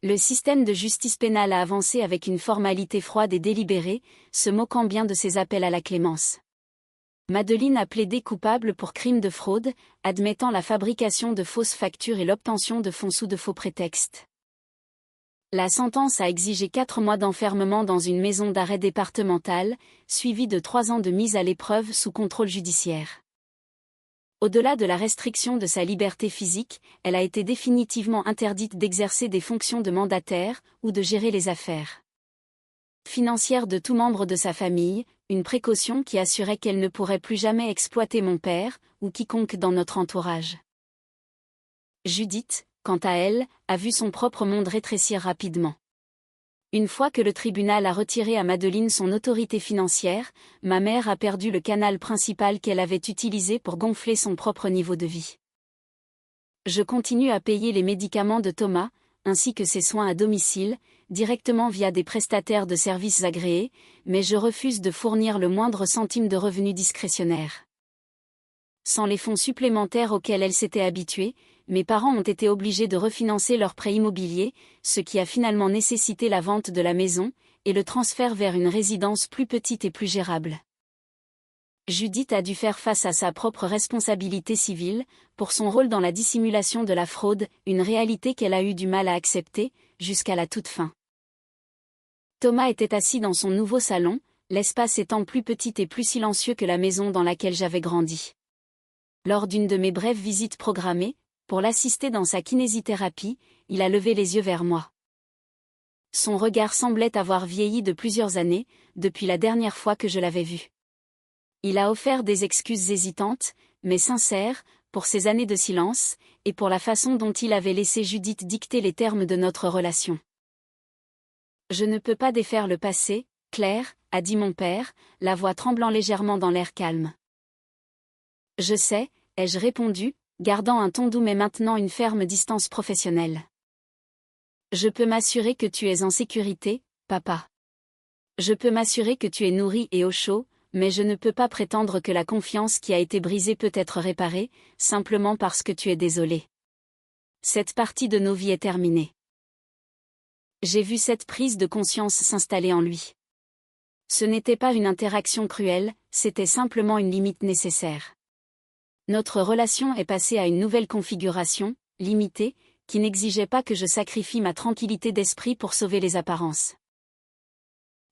Le système de justice pénale a avancé avec une formalité froide et délibérée, se moquant bien de ses appels à la clémence. Madeleine a plaidé coupable pour crime de fraude, admettant la fabrication de fausses factures et l'obtention de fonds sous de faux prétextes. La sentence a exigé 4 mois d'enfermement dans une maison d'arrêt départementale, suivie de 3 ans de mise à l'épreuve sous contrôle judiciaire. Au-delà de la restriction de sa liberté physique, elle a été définitivement interdite d'exercer des fonctions de mandataire ou de gérer les affaires financières de tout membre de sa famille, une précaution qui assurait qu'elle ne pourrait plus jamais exploiter mon père ou quiconque dans notre entourage. Judith, quant à elle, a vu son propre monde rétrécir rapidement. Une fois que le tribunal a retiré à Madeleine son autorité financière, ma mère a perdu le canal principal qu'elle avait utilisé pour gonfler son propre niveau de vie. Je continue à payer les médicaments de Thomas, ainsi que ses soins à domicile, directement via des prestataires de services agréés, mais je refuse de fournir le moindre centime de revenus discrétionnaires. Sans les fonds supplémentaires auxquels elle s'était habituée, mes parents ont été obligés de refinancer leur prêt immobilier, ce qui a finalement nécessité la vente de la maison, et le transfert vers une résidence plus petite et plus gérable. Judith a dû faire face à sa propre responsabilité civile, pour son rôle dans la dissimulation de la fraude, une réalité qu'elle a eu du mal à accepter, jusqu'à la toute fin. Thomas était assis dans son nouveau salon, l'espace étant plus petit et plus silencieux que la maison dans laquelle j'avais grandi. Lors d'une de mes brèves visites programmées, pour l'assister dans sa kinésithérapie, il a levé les yeux vers moi. Son regard semblait avoir vieilli de plusieurs années, depuis la dernière fois que je l'avais vu. Il a offert des excuses hésitantes, mais sincères, pour ces années de silence, et pour la façon dont il avait laissé Judith dicter les termes de notre relation. « Je ne peux pas défaire le passé, Claire, a dit mon père, la voix tremblant légèrement dans l'air calme. « Je sais, ai-je répondu, gardant un ton doux mais maintenant une ferme distance professionnelle. « Je peux m'assurer que tu es en sécurité, papa. Je peux m'assurer que tu es nourri et au chaud, mais je ne peux pas prétendre que la confiance qui a été brisée peut être réparée, simplement parce que tu es désolé. Cette partie de nos vies est terminée. » J'ai vu cette prise de conscience s'installer en lui. Ce n'était pas une interaction cruelle, c'était simplement une limite nécessaire. Notre relation est passée à une nouvelle configuration, limitée, qui n'exigeait pas que je sacrifie ma tranquillité d'esprit pour sauver les apparences.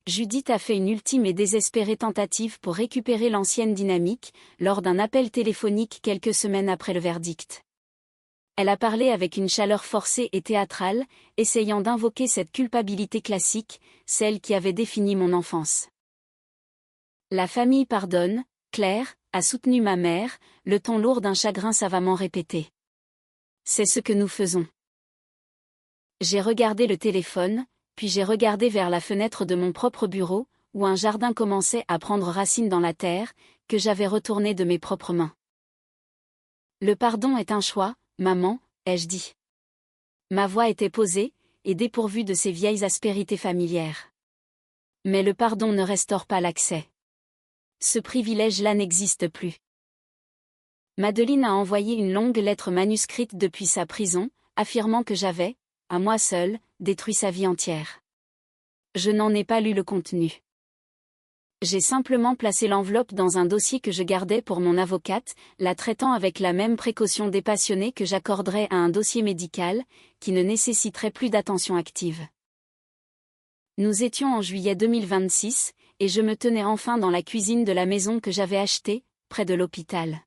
Judith a fait une ultime et désespérée tentative pour récupérer l'ancienne dynamique, lors d'un appel téléphonique quelques semaines après le verdict. Elle a parlé avec une chaleur forcée et théâtrale, essayant d'invoquer cette culpabilité classique, celle qui avait défini mon enfance. La famille pardonne, Claire, a soutenu ma mère, le ton lourd d'un chagrin savamment répété. C'est ce que nous faisons. J'ai regardé le téléphone, puis j'ai regardé vers la fenêtre de mon propre bureau, où un jardin commençait à prendre racine dans la terre, que j'avais retourné de mes propres mains. Le pardon est un choix, maman, ai-je dit. Ma voix était posée, et dépourvue de ces vieilles aspérités familières. Mais le pardon ne restaure pas l'accès. Ce privilège-là n'existe plus. Madeleine a envoyé une longue lettre manuscrite depuis sa prison, affirmant que j'avais, à moi seule, détruit sa vie entière. Je n'en ai pas lu le contenu. J'ai simplement placé l'enveloppe dans un dossier que je gardais pour mon avocate, la traitant avec la même précaution dépassionnée que j'accorderais à un dossier médical, qui ne nécessiterait plus d'attention active. Nous étions en juillet 2026, et je me tenais enfin dans la cuisine de la maison que j'avais achetée, près de l'hôpital.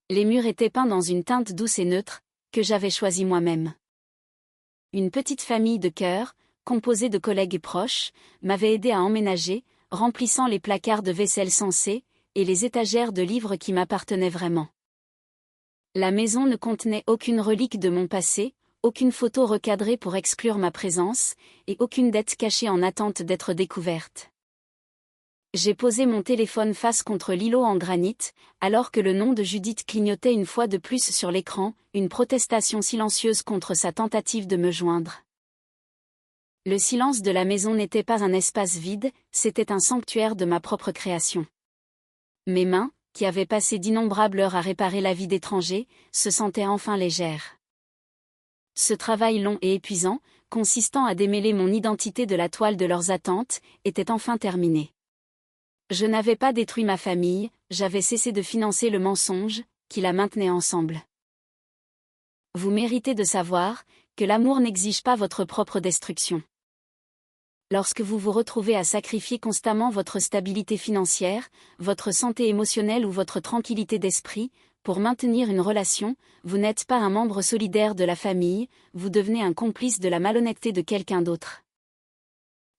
Les murs étaient peints dans une teinte douce et neutre, que j'avais choisie moi-même. Une petite famille de cœur, composée de collègues et proches, m'avait aidé à emménager, remplissant les placards de vaisselle sensée, et les étagères de livres qui m'appartenaient vraiment. La maison ne contenait aucune relique de mon passé, aucune photo recadrée pour exclure ma présence, et aucune dette cachée en attente d'être découverte. J'ai posé mon téléphone face contre l'îlot en granit, alors que le nom de Judith clignotait une fois de plus sur l'écran, une protestation silencieuse contre sa tentative de me joindre. Le silence de la maison n'était pas un espace vide, c'était un sanctuaire de ma propre création. Mes mains, qui avaient passé d'innombrables heures à réparer la vie d'étrangers, se sentaient enfin légères. Ce travail long et épuisant, consistant à démêler mon identité de la toile de leurs attentes, était enfin terminé. Je n'avais pas détruit ma famille, j'avais cessé de financer le mensonge, qui la maintenait ensemble. Vous méritez de savoir que l'amour n'exige pas votre propre destruction. Lorsque vous vous retrouvez à sacrifier constamment votre stabilité financière, votre santé émotionnelle ou votre tranquillité d'esprit, pour maintenir une relation, vous n'êtes pas un membre solidaire de la famille, vous devenez un complice de la malhonnêteté de quelqu'un d'autre.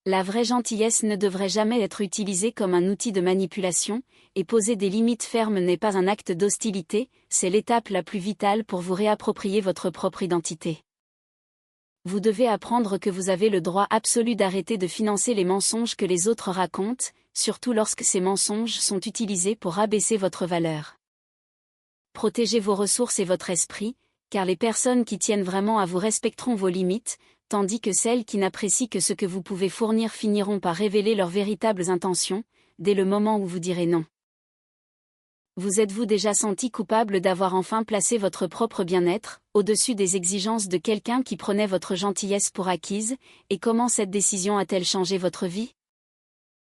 La vraie gentillesse ne devrait jamais être utilisée comme un outil de manipulation, et poser des limites fermes n'est pas un acte d'hostilité, c'est l'étape la plus vitale pour vous réapproprier votre propre identité. Vous devez apprendre que vous avez le droit absolu d'arrêter de financer les mensonges que les autres racontent, surtout lorsque ces mensonges sont utilisés pour rabaisser votre valeur. Protégez vos ressources et votre esprit, car les personnes qui tiennent vraiment à vous respecteront vos limites, tandis que celles qui n'apprécient que ce que vous pouvez fournir finiront par révéler leurs véritables intentions, dès le moment où vous direz non. Vous êtes-vous déjà senti coupable d'avoir enfin placé votre propre bien-être au-dessus des exigences de quelqu'un qui prenait votre gentillesse pour acquise, et comment cette décision a-t-elle changé votre vie ?